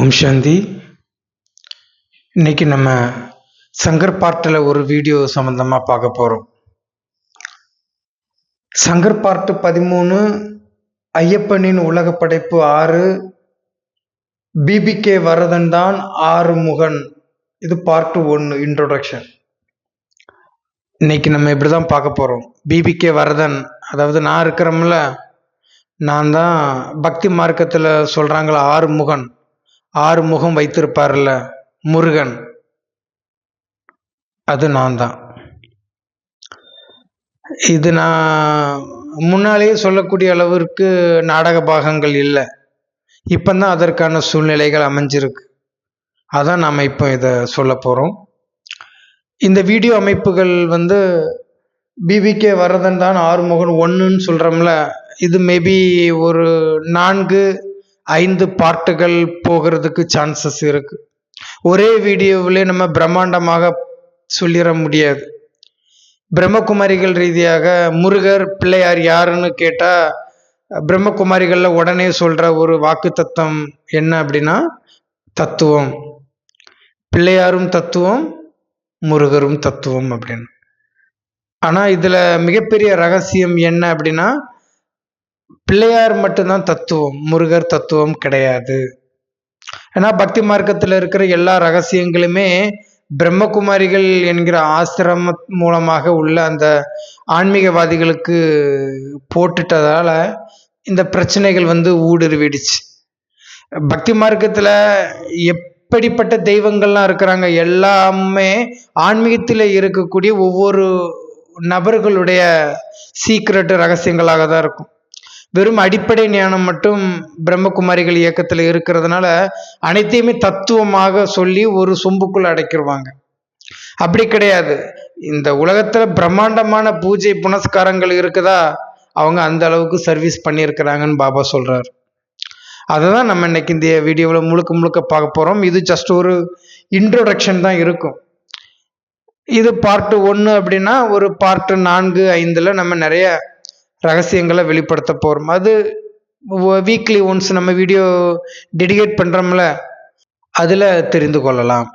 ஓம் சாந்தி. இன்னைக்கு நம்ம சங்கர் பார்ட்டில் ஒரு வீடியோ சம்பந்தமாக பார்க்க போகிறோம். சங்கர் பார்ட்டு 13, ஐயப்பனின் உலக படைப்பு 6, பிபிகே வரதன் தான் 6 முகன். இது பார்ட் 1 இன்ட்ரோடக்ஷன். இன்னைக்கு நம்ம இப்படி தான் பார்க்க போகிறோம். பிபிகே வரதன், அதாவது நான் இருக்கிறோம்ல, நான் தான் பக்தி மார்க்கத்தில் சொல்கிறாங்களா 6 முகன், 6 முகம் வைத்திருப்பார்ல முருகன், அது நான் தான். இது நான் முன்னாலேயே சொல்லக்கூடிய அளவிற்கு நாடக பாகங்கள் இல்லை. இப்போதான் அதற்கான சூழ்நிலைகள் அமைஞ்சிருக்கு. அதான் நாம் இப்போ இதை சொல்ல போகிறோம். இந்த வீடியோ அமைப்புகள் பிபிகே வரதன் தான் 6 முகன் 1ன்னு சொல்கிறோம்ல, இது மேபி ஒரு 4-5 பார்ட்டுகள் போகிறதுக்கு சான்சஸ் இருக்கு. ஒரே வீடியோவிலே நம்ம பிரம்மாண்டமாக சொல்லிட முடியாது. பிரம்மகுமாரிகள் ரீதியாக முருகர் பிள்ளையார் யாருன்னு கேட்டால் பிரம்மகுமாரிகளில் உடனே சொல்கிற ஒரு வாக்கு தத்துவம் என்ன அப்படின்னா, தத்துவம். பிள்ளையாரும் தத்துவம், முருகரும் தத்துவம் அப்படின்னு. ஆனால் இதில் மிகப்பெரிய ரகசியம் என்ன அப்படின்னா, பிள்ளையார் மட்டும்தான் தத்துவம், முருகர் தத்துவம் கிடையாது. ஏன்னா பக்தி மார்க்கத்தில் இருக்கிற எல்லா ரகசியங்களுமே பிரம்மகுமாரிகள் என்கிற ஆசிரம மூலமாக உள்ள அந்த ஆன்மீகவாதிகளுக்கு போட்டுட்டதால இந்த பிரச்சனைகள் ஊடுருவிடுச்சு. பக்தி மார்க்கத்தில் எப்படிப்பட்ட தெய்வங்கள்லாம் இருக்கிறாங்க, எல்லாமே ஆன்மீகத்தில் இருக்கக்கூடிய ஒவ்வொரு நபர்களுடைய சீக்ரெட் ரகசியங்களாக தான் இருக்கும். வெறும் அடிப்படை ஞானம் மட்டும் பிரம்மகுமாரிகள் இயக்கத்தில் இருக்கிறதுனால அனைத்தையுமே தத்துவமாக சொல்லி ஒரு சொம்புக்குள் அடைக்கிடுவாங்க. அப்படி கிடையாது. இந்த உலகத்துல பிரம்மாண்டமான பூஜை புனஸ்காரங்கள் இருக்குதா, அவங்க அந்த அளவுக்கு சர்வீஸ் பண்ணியிருக்கிறாங்கன்னு பாபா சொல்றாரு. அதை தான் நம்ம இன்னைக்கு இந்த வீடியோவில் முழுக்க முழுக்க பார்க்க போறோம். இது ஜஸ்ட் ஒரு இன்ட்ரோடக்ஷன் தான் இருக்கும். இது பார்ட் 1 அப்படின்னா ஒரு பார்ட் 4-5 நம்ம நிறைய ரகசியங்களை வெளிப்படுத்த போகிறோம். அது வீக்லி ஒன்ஸ் நம்ம வீடியோ டெடிகேட் பண்ணுறோம்ல, அதில் தெரிந்து கொள்ளலாம்.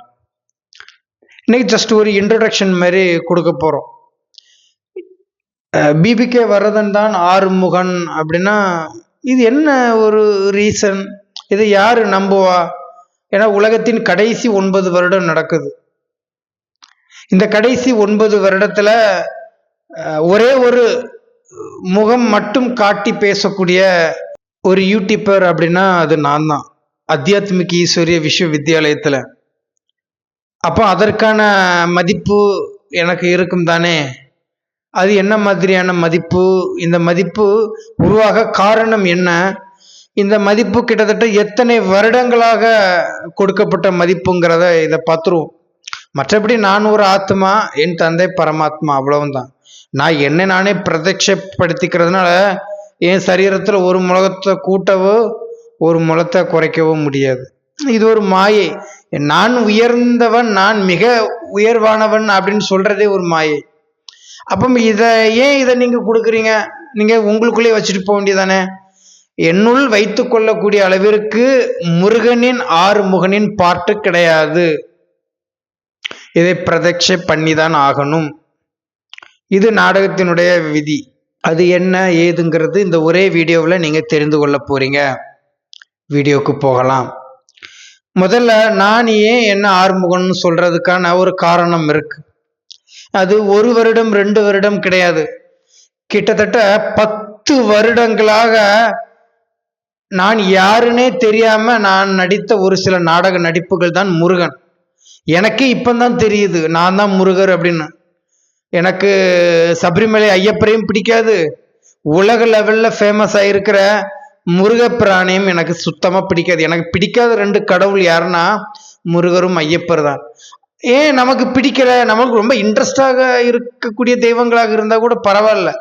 இன்னைக்கு ஜஸ்ட் ஒரு இன்ட்ரோடக்ஷன் மாதிரி கொடுக்க போகிறோம். பிபிகே வரதன் தான் 6 முகன் அப்படின்னா இது என்ன ஒரு ரீசன்? இதை யார் நம்புவா? ஏன்னா உலகத்தின் கடைசி 9 வருடம் நடக்குது. இந்த கடைசி 9 வருடத்துல ஒரே ஒரு முகம் மட்டும் காட்டி பேசக்கூடிய ஒரு யூடியூபர் அப்படின்னா அது நான் தான், அத்தியாத்மிக் ஈஸ்வரிய விஸ்வவித்யாலயத்தில். அப்போ அதற்கான மதிப்பு எனக்கு இருக்கும் தானே. அது என்ன மாதிரியான மதிப்பு? இந்த மதிப்பு உருவாக காரணம் என்ன? இந்த மதிப்பு கிட்டத்தட்ட எத்தனை வருடங்களாக கொடுக்கப்பட்ட மதிப்புங்கிறத இதை பார்த்துருவோம். மற்றபடி நான் ஒரு ஆத்மா, என் தந்தை பரமாத்மா, அவ்வளவுதான். நான் என்னை நானே பிரத்யட்சப்படுத்திக்கிறதுனால என் சரீரத்தில் ஒரு முளத்தை கூட்டவோ ஒரு முளத்தை குறைக்கவோ முடியாது. இது ஒரு மாயை. நான் உயர்ந்தவன், நான் மிக உயர்வானவன் அப்படின்னு சொல்றதே ஒரு மாயை. அப்போ இதை நீங்க கொடுக்குறீங்க? நீங்க உங்களுக்குள்ளே வச்சுட்டு போக வேண்டியதானே. என்னுள் வைத்து கொள்ளக்கூடிய அளவிற்கு முருகனின் 6 முகனின் பாட்டு கிடையாது. இதை பிரதட்சை பண்ணிதான் ஆகணும். இது நாடகத்தினுடைய விதி. அது என்ன ஏதுங்கிறது இந்த ஒரே வீடியோவில் நீங்கள் தெரிந்து கொள்ள போறீங்க. வீடியோக்கு போகலாம். முதல்ல நான் ஏன் என்ன 6 முகன்னு சொல்றதுக்கான ஒரு காரணம் இருக்கு. அது 1 வருடம் 2 வருடம் கிடையாது. கிட்டத்தட்ட 10 வருடங்களாக நான் யாருன்னே தெரியாம நான் நடித்த ஒரு சில நாடக நடிப்புகள் தான் முருகன். எனக்கு இப்பதான் தெரியுது நான் தான் முருகர் அப்படின்னு. எனக்கு சபரிமலை ஐயப்பரையும் பிடிக்காது, உலக லெவல்ல ஃபேமஸ் ஆயிருக்கிற முருகப்பிராணியும் எனக்கு சுத்தமா பிடிக்காது. எனக்கு பிடிக்காத 2 கடவுள் யாருன்னா முருகரும் ஐயப்பர் தான். ஏன் நமக்கு பிடிக்கல? நமக்கு ரொம்ப இன்ட்ரெஸ்டாக இருக்கக்கூடிய தெய்வங்களாக இருந்தா கூட பரவாயில்ல.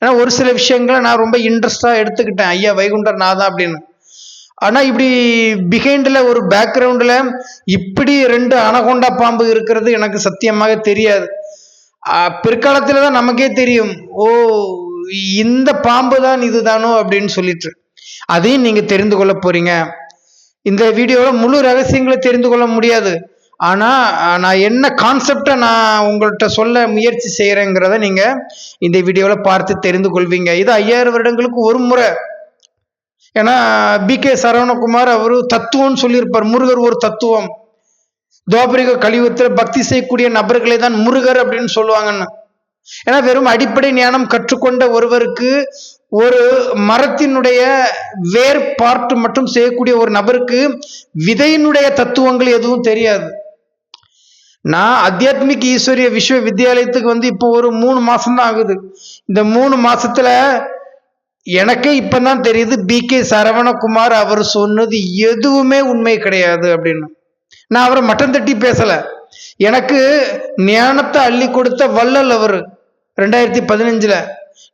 ஏன்னா ஒரு சில விஷயங்களை நான் ரொம்ப இன்ட்ரெஸ்டா எடுத்துக்கிட்டேன், ஐயா வைகுண்டர் நாதா அப்படின்னு. ஆனா இப்படி பிஹைண்ட்ல ஒரு பேக்ரவுண்ட்ல இப்படி 2 அனகொண்டா பாம்பு இருக்கிறது எனக்கு சத்தியமாக தெரியாது. பிற்காலத்துல தான் நமக்கே தெரியும், ஓ இந்த பாம்பு தான் இதுதானோ அப்படின்னு சொல்லிட்டு. அதையும் நீங்க தெரிந்து கொள்ள போறீங்க. இந்த வீடியோவில் முழு ரகசியங்களை தெரிந்து கொள்ள முடியாது. ஆனால் நான் என்ன கான்செப்டை நான் உங்கள்கிட்ட சொல்ல முயற்சி செய்கிறேங்கிறத நீங்கள் இந்த வீடியோவில் பார்த்து தெரிந்து கொள்வீங்க. இது 5000 வருடங்களுக்கு ஒரு முறை. ஏன்னா B.K. சரவணகுமார் அவரு தத்துவம்னு சொல்லியிருப்பார். முருகர் ஒரு தத்துவம், துவாபரிக கலியுகத்தில் பக்தி செய்யக்கூடிய நபர்களை தான் முருகர் அப்படின்னு சொல்லுவாங்கன்னு. ஏன்னா வெறும் அடிப்படை ஞானம் கற்றுக்கொண்ட ஒருவருக்கு ஒரு மரத்தினுடைய வேர் பார்ட் மட்டும் செய்யக்கூடிய ஒரு நபருக்கு விதையினுடைய தத்துவங்கள் எதுவும் தெரியாது. நான் அத்தியாத்மிக் ஈஸ்வரிய விஸ்வ வித்யாலயத்துக்கு இப்போ ஒரு 3 மாசம் தான் ஆகுது. இந்த 3 மாசத்துல எனக்கே இப்பதான் தெரியுது B.K. சரவணகுமார் அவர் சொன்னது எதுவுமே உண்மை கிடையாது அப்படின்னு. நான் அவரை மட்டம் தட்டி பேசல. எனக்கு ஞானத்தை அள்ளி கொடுத்த வள்ளல் அவர் 2015.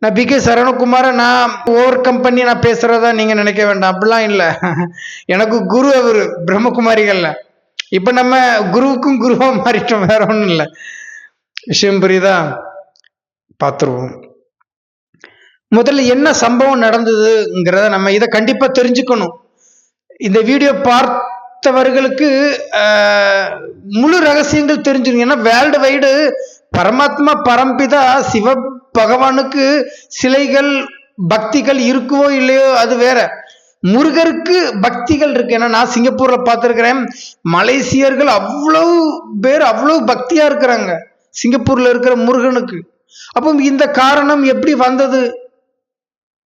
நான் B.K. சரவணகுமாரை நான் ஓவர் கம்பெனி நான் பேசுறதா நீங்க நினைக்க வேண்டாம், அப்படிலாம் இல்லை. எனக்கு குரு அவர் பிரம்மகுமாரிகள்ல. இப்ப நம்ம குருவுக்கும் குருவா மாறிட்டோம், வேற ஒன்றும் இல்லை. விஷயம் புரியுதா? பார்த்துருவோம். முதல்ல என்ன சம்பவம் நடந்ததுங்கிறத நம்ம இதை கண்டிப்பா தெரிஞ்சுக்கணும். இந்த வீடியோ பார்த்தவர்களுக்கு முழு ரகசியங்கள் தெரிஞ்சுக்கணும். ஏன்னா வேர்ல்டு வைடு பரமாத்மா பரம்பிதா சிவ பகவானுக்கு சிலைகள் பக்திகள் இருக்குவோ இல்லையோ அது வேற. முருகருக்கு பக்திகள் இருக்கு. ஏன்னா நான் சிங்கப்பூர்ல பார்த்துருக்கிறேன், மலேசியர்கள் அவ்வளவு பேர் அவ்வளவு பக்தியா இருக்கிறாங்க சிங்கப்பூர்ல இருக்கிற முருகனுக்கு. அப்போ இந்த காரணம் எப்படி வந்தது?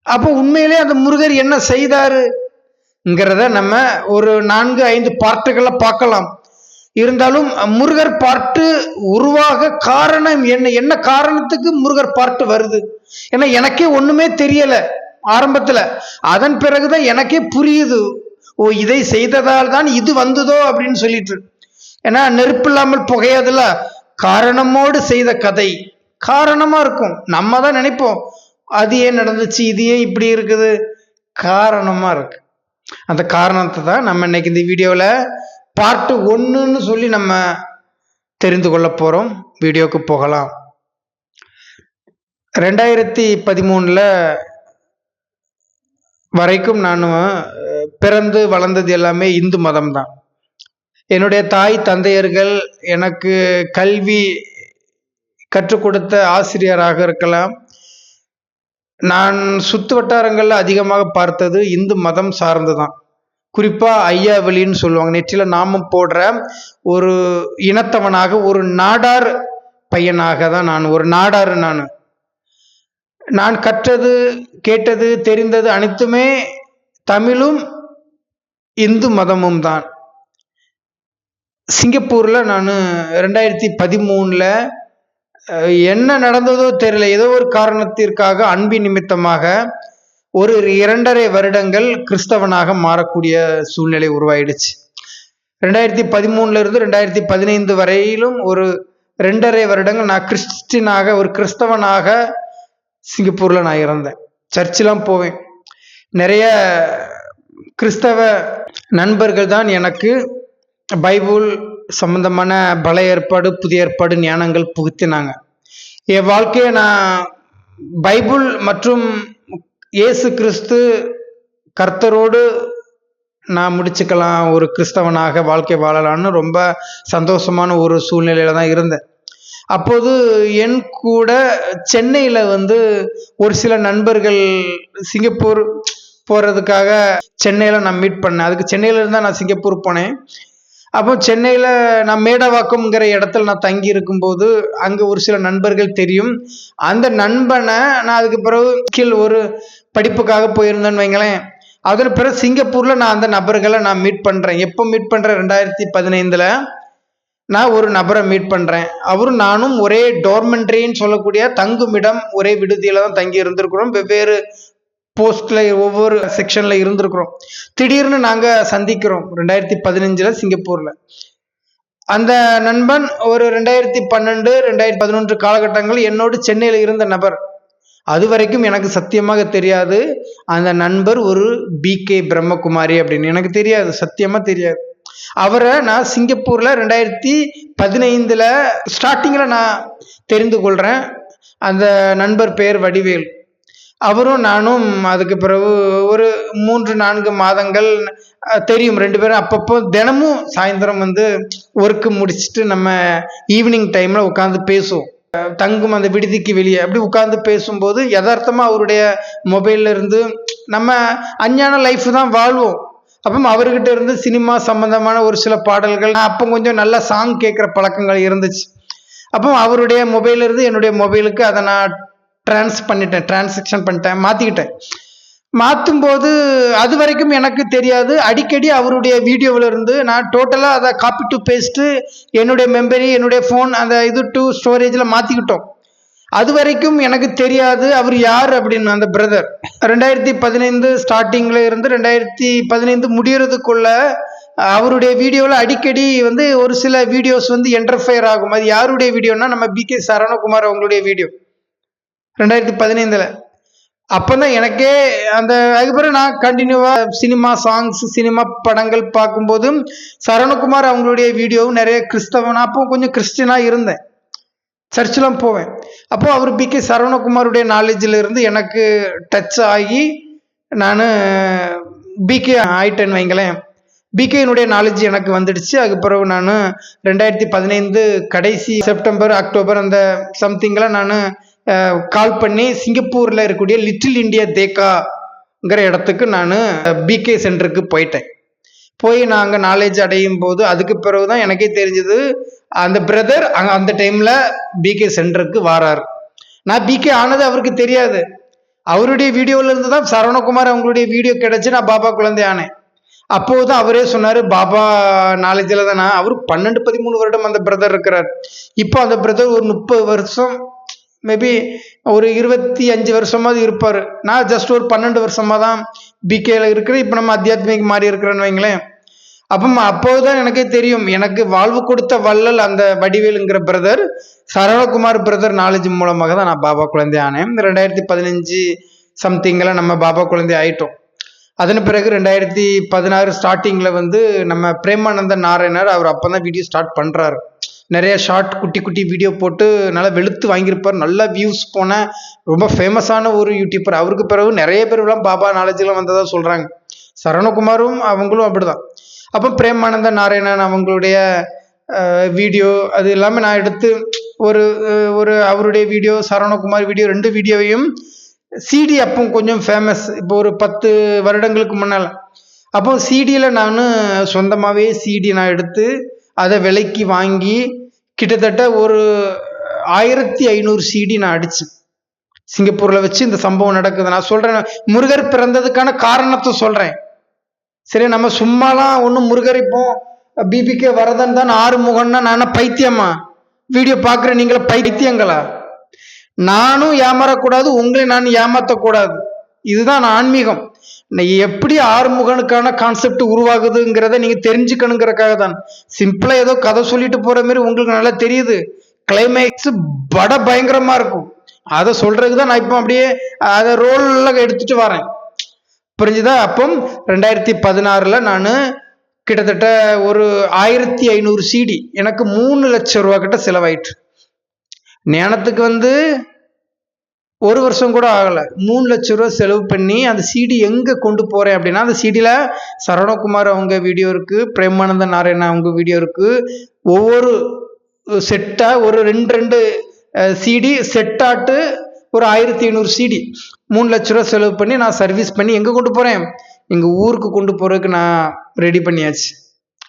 அப்போ உண்மையிலே அந்த முருகர் என்ன செய்தாருங்கிறத நம்ம ஒரு 4-5 பார்ட்டுகளை பார்க்கலாம். இருந்தாலும் முருகர் பார்ட்டு உருவாக காரணம் என்ன காரணத்துக்கு முருகர் பார்ட்டு வருது? ஏன்னா எனக்கே ஒண்ணுமே தெரியல ஆரம்பத்துல. அதன் பிறகுதான் எனக்கே புரியுது, ஓ இதை செய்ததால் தான் இது வந்ததோ அப்படின்னு சொல்லிட்டு. ஏன்னா நெருப்பு இல்லாமல் புகையாதுல, காரணமோடு செய்த கதை காரணமா இருக்கும். நம்ம தான் நினைப்போம் அது ஏன் நடந்துச்சு, இது ஏன் இப்படி இருக்குது, காரணமா இருக்கு. அந்த காரணத்தை தான் நம்ம இன்னைக்கு இந்த வீடியோவில் பார்ட் 1ன்னு சொல்லி நம்ம தெரிந்து கொள்ள போறோம். வீடியோக்கு போகலாம். 2013 வரைக்கும் நான் பிறந்து வளர்ந்தது எல்லாமே இந்து மதம் தான். என்னுடைய தாய் தந்தையர்கள் எனக்கு கல்வி கற்றுக் கொடுத்த ஆசிரியராக இருக்கலாம். நான் சுத்து வட்டாரங்கள்ல அதிகமாக பார்த்தது இந்து மதம் சார்ந்துதான். குறிப்பா ஐயாவளின்னு சொல்லுவாங்க, நெற்றில நாமம் போடுற ஒரு இனத்தவனாக, ஒரு நாடார் பையனாக தான் நான், ஒரு நாடார். நான் கற்றது கேட்டது தெரிந்தது அனைத்துமே தமிழும் இந்து மதமும் தான். சிங்கப்பூர்ல நான் 2013 என்ன நடந்ததோ தெரியல, ஏதோ ஒரு காரணத்திற்காக அன்பின் நிமித்தமாக ஒரு 2.5 வருடங்கள் கிறிஸ்தவனாக மாறக்கூடிய சூழ்நிலை உருவாயிடுச்சு. 2013 இருந்து 2015 வரையிலும் ஒரு 2.5 வருடங்கள் நான் கிறிஸ்டினாக, ஒரு கிறிஸ்தவனாக சிங்கப்பூர்ல நான் இருந்தேன். சர்ச்செல்லாம் போவேன். நிறைய கிறிஸ்தவ நண்பர்கள் தான் எனக்கு பைபிள் சம்பந்தமான பழைய ஏற்பாடு புதிய ஏற்பாடு ஞானங்கள் புகுத்தினாங்க. என் வாழ்க்கையை நான் பைபிள் மற்றும் இயேசு கிறிஸ்து கர்த்தரோடு நான் முடிச்சுக்கலாம், ஒரு கிறிஸ்தவனாக வாழ்க்கை வாழலான்னு ரொம்ப சந்தோஷமான ஒரு சூழ்நிலையில தான் இருந்தேன். அப்போது என் கூட சென்னையில ஒரு சில நண்பர்கள் சிங்கப்பூர் போறதுக்காக சென்னையில நான் மீட் பண்ணேன். அதுக்கு சென்னையில இருந்தா நான் சிங்கப்பூர் போனேன். அப்போ சென்னையில நான் மேடவாக்கம்ங்கிற இடத்துல நான் தங்கி இருக்கும்போது அங்க ஒரு சில நண்பர்கள் தெரியும். அந்த நண்பனை நான் அதுக்கு பிறகு கீழ் ஒரு படிப்புக்காக போயிருந்தேன்னு வைங்களேன். அதன் பிறகு சிங்கப்பூர்ல நான் அந்த நபர்களை நான் மீட் பண்றேன். எப்போ மீட் பண்றேன்? 2015 நான் ஒரு நபரை மீட் பண்றேன். அவரும் நானும் ஒரே டோர்மெண்ட்ரின்னு சொல்லக்கூடிய தங்குமிடம், ஒரே விடுதியில தான் தங்கி இருந்திருக்கிறோம். வெவ்வேறு போஸ்ட்ல ஒவ்வொரு செக்ஷன்ல இருந்திருக்கிறோம். திடீர்னு நாங்க சந்திக்கிறோம் 2015 சிங்கப்பூர்ல. அந்த நண்பன் ஒரு 2012 2011 காலகட்டங்கள் என்னோடு சென்னையில இருந்த நபர். அது வரைக்கும் எனக்கு சத்தியமாக தெரியாது அந்த நண்பர் ஒரு B.K. பிரம்மகுமாரி அப்படின்னு. எனக்கு தெரியாது, சத்தியமா தெரியாது. அவரை நான் சிங்கப்பூர்ல 2015 ஸ்டார்டிங்ல நான் தெரிந்து கொள்றேன். அந்த நண்பர் பெயர் வடிவேல். அவரும் நானும் அதுக்கு பிறகு ஒரு 3-4 மாதங்கள் தெரியும். 2 பேரும் அப்பப்போ தினமும் சாயந்தரம் வந்து ஒர்க்கு முடிச்சுட்டு நம்ம ஈவினிங் டைம்ல உட்காந்து பேசுவோம். தங்கும் அந்த விடுதிக்கு வெளியே அப்படி உட்கார்ந்து பேசும்போது யதார்த்தமா அவருடைய மொபைல்ல இருந்து நம்ம அஞ்ஞான லைஃப் தான் வாழ்வோம். அப்போ அவர்கிட்ட இருந்து சினிமா சம்பந்தமான ஒரு சில பாடல்கள், அப்போ கொஞ்சம் நல்ல சாங் கேட்குற பழக்கங்கள் இருந்துச்சு. அப்போ அவருடைய மொபைல்ல இருந்து என்னுடைய மொபைலுக்கு அதை நான் டிரான்சாக்ஷன் பண்ணிட்டேன், மாத்திக்கிட்டேன். மாற்றும் போது அது வரைக்கும் எனக்கு தெரியாது. அடிக்கடி அவருடைய வீடியோவில் இருந்து நான் டோட்டலாக அதை காப்பி டு பேஸ்ட்டு என்னுடைய மெமரி, என்னுடைய ஃபோன் அந்த இது டு ஸ்டோரேஜில் மாற்றிக்கிட்டோம். அது வரைக்கும் எனக்கு தெரியாது அவர் யார் அப்படின்னு. அந்த பிரதர் 2015 ஸ்டார்டிங்கில் இருந்து 2015 முடியறதுக்குள்ள அவருடைய வீடியோவில் அடிக்கடி வந்து ஒரு சில வீடியோஸ் வந்து என்டர்ஃபயர் ஆகும். அது யாருடைய வீடியோன்னா நம்ம பிகே சரவணகுமார் அவங்களுடைய வீடியோ 2015. அப்போதான் எனக்கே அந்த அதுக்கப்புறம் நான் கண்டினியூவாக சினிமா சாங்ஸ், சினிமா படங்கள் பார்க்கும்போதும் சரவணகுமார் அவங்களுடைய வீடியோவும் நிறைய கிறிஸ்தவன், அப்போ கொஞ்சம் கிறிஸ்டினாக இருந்தேன், சர்ச்செலாம் போவேன். அப்போது அவர் பிகே சரவணகுமாருடைய நாலேஜில் இருந்து எனக்கு டச் ஆகி நான் பிகே ஆயிட்டேன்னு வைங்களேன். பிகேனுடைய நாலேஜ் எனக்கு வந்துடுச்சு. அதுக்கு பிறகு நான் 2015 கடைசி செப்டம்பர் அக்டோபர் அந்த சம்திங்கில் நான் கால் பண்ணி சிங்கப்பூரில் இருக்கக்கூடிய லிட்டில் இண்டியா தேக்காங்கிற இடத்துக்கு நான் பிகே சென்டருக்கு போயிட்டேன். போய் நான் அங்கே நாலேஜ் அடையும் போது அதுக்கு பிறகு தான் எனக்கே தெரிஞ்சது அந்த பிரதர் அந்த டைமில் பிகே சென்டருக்கு வாரார். நான் பிகே ஆனது அவருக்கு தெரியாது. அவருடைய வீடியோவில் இருந்து தான் சரவணகுமார் அவங்களுடைய வீடியோ கிடைச்சி நான் பாபா குழந்தை ஆனேன். அப்போது தான் அவரே சொன்னார் பாபா நாலேஜில் தான். அவர் 12-13 வருடம் அந்த பிரதர் இருக்கிறார். இப்போ அந்த பிரதர் ஒரு 30 வருஷம் மேபி ஒரு 25 வருஷமாவது இருப்பார். நான் ஜஸ்ட் ஒரு 12 வருஷமாக தான் பிகேல இருக்கிறேன். இப்போ நம்ம அத்தியாத்மிக மாறி இருக்கிறேன்னு வைங்களேன். அப்போதுதான் எனக்கே தெரியும் எனக்கு வாழ்வு கொடுத்த வள்ளல் அந்த வடிவேலுங்கிற பிரதர், சரவணகுமார் பிரதர் நாலேஜ் மூலமாக தான் நான் பாபா குழந்தை ஆனேன். 2015 சம்திங்கில் நம்ம பாபா குழந்தை ஆயிட்டோம். அதன் பிறகு 2016 ஸ்டார்டிங்கில் வந்து நம்ம பிரேமானந்த நாராயணர் அவர் அப்போ தான் வீடியோ ஸ்டார்ட் பண்ணுறாரு. நிறைய ஷார்ட் குட்டி குட்டி வீடியோ போட்டு நல்லா வெளுத்து வாங்கியிருப்பார். நல்லா வியூஸ் போன ரொம்ப ஃபேமஸான ஒரு யூடியூபர். அவருக்கு பிறகு நிறைய பேர்லாம் பாபா நாலேஜெலாம் வந்ததாக சொல்கிறாங்க. சரவணகுமாரும் அவங்களும் அப்படிதான். அப்போ பிரேமானந்த நாராயணன் அவங்களுடைய வீடியோ அது எல்லாமே நான் எடுத்து ஒரு அவருடைய வீடியோ, சரவணகுமார் வீடியோ 2 வீடியோவையும் சிடி அப்போ கொஞ்சம் ஃபேமஸ், இப்போ ஒரு 10 வருடங்களுக்கு முன்னால். அப்போ சிடியில் நான் சொந்தமாகவே சிடி நான் எடுத்து அதை விலைக்கு வாங்கி கிட்டத்தட்ட ஒரு 1500 சிடி நான் அடித்தேன். சிங்கப்பூரில் வச்சு இந்த சம்பவம் நடக்குது. நான் சொல்கிறேன், முருகர் பிறந்ததுக்கான காரணத்தை சொல்கிறேன். சரி, நம்ம சும்மாலாம் ஒன்றும் முருகரிப்போம் பிபிகே வரதன் தான் 6 முகன்னா நான் பைத்தியமா? வீடியோ பார்க்குற நீங்கள பைத்தியங்களா? நானும் ஏமாறக்கூடாது, உங்களை நான் ஏமாற்றக்கூடாது. இதுதான் ஆன்மீகம். எப்படி 6 முகனுக்கான கான்செப்ட் உருவாகுதுங்கிறத நீங்கள் தெரிஞ்சுக்கணுங்கிறக்காக தான். சிம்பிளாக ஏதோ கதை சொல்லிட்டு போகிற மாதிரி உங்களுக்கு நல்லா தெரியுது. கிளைமேக்ஸ் பட பயங்கரமாக இருக்கும். அதை சொல்கிறதுக்கு தான் நான் இப்போ அப்படியே அதை ரோலில் எடுத்துகிட்டு வரேன். புரிஞ்சுதா? அப்போ 2016 நான் கிட்டத்தட்ட ஒரு 1500 சிடி, எனக்கு 3 லட்சம் ரூபா கிட்ட செலவாயிட்டு. ஞானத்துக்கு வந்து 1 வருஷம் கூட ஆகலை, 3 லட்சம் ரூபா செலவு பண்ணி அந்த சிடி எங்கே கொண்டு போகிறேன் அப்படின்னா, அந்த சிடியில் சரவணகுமார் அவங்க வீடியோ இருக்குது, பிரேமானந்த நாராயணன் அவங்க வீடியோ இருக்குது. ஒவ்வொரு செட்டாக ஒரு 2 சிடி செட்டாட்டு ஒரு 1500 சிடி 3 லட்ச ரூபா செலவு பண்ணி நான் சர்வீஸ் பண்ணி எங்கே கொண்டு போகிறேன், எங்கள் ஊருக்கு கொண்டு போகிறதுக்கு நான் ரெடி பண்ணியாச்சு.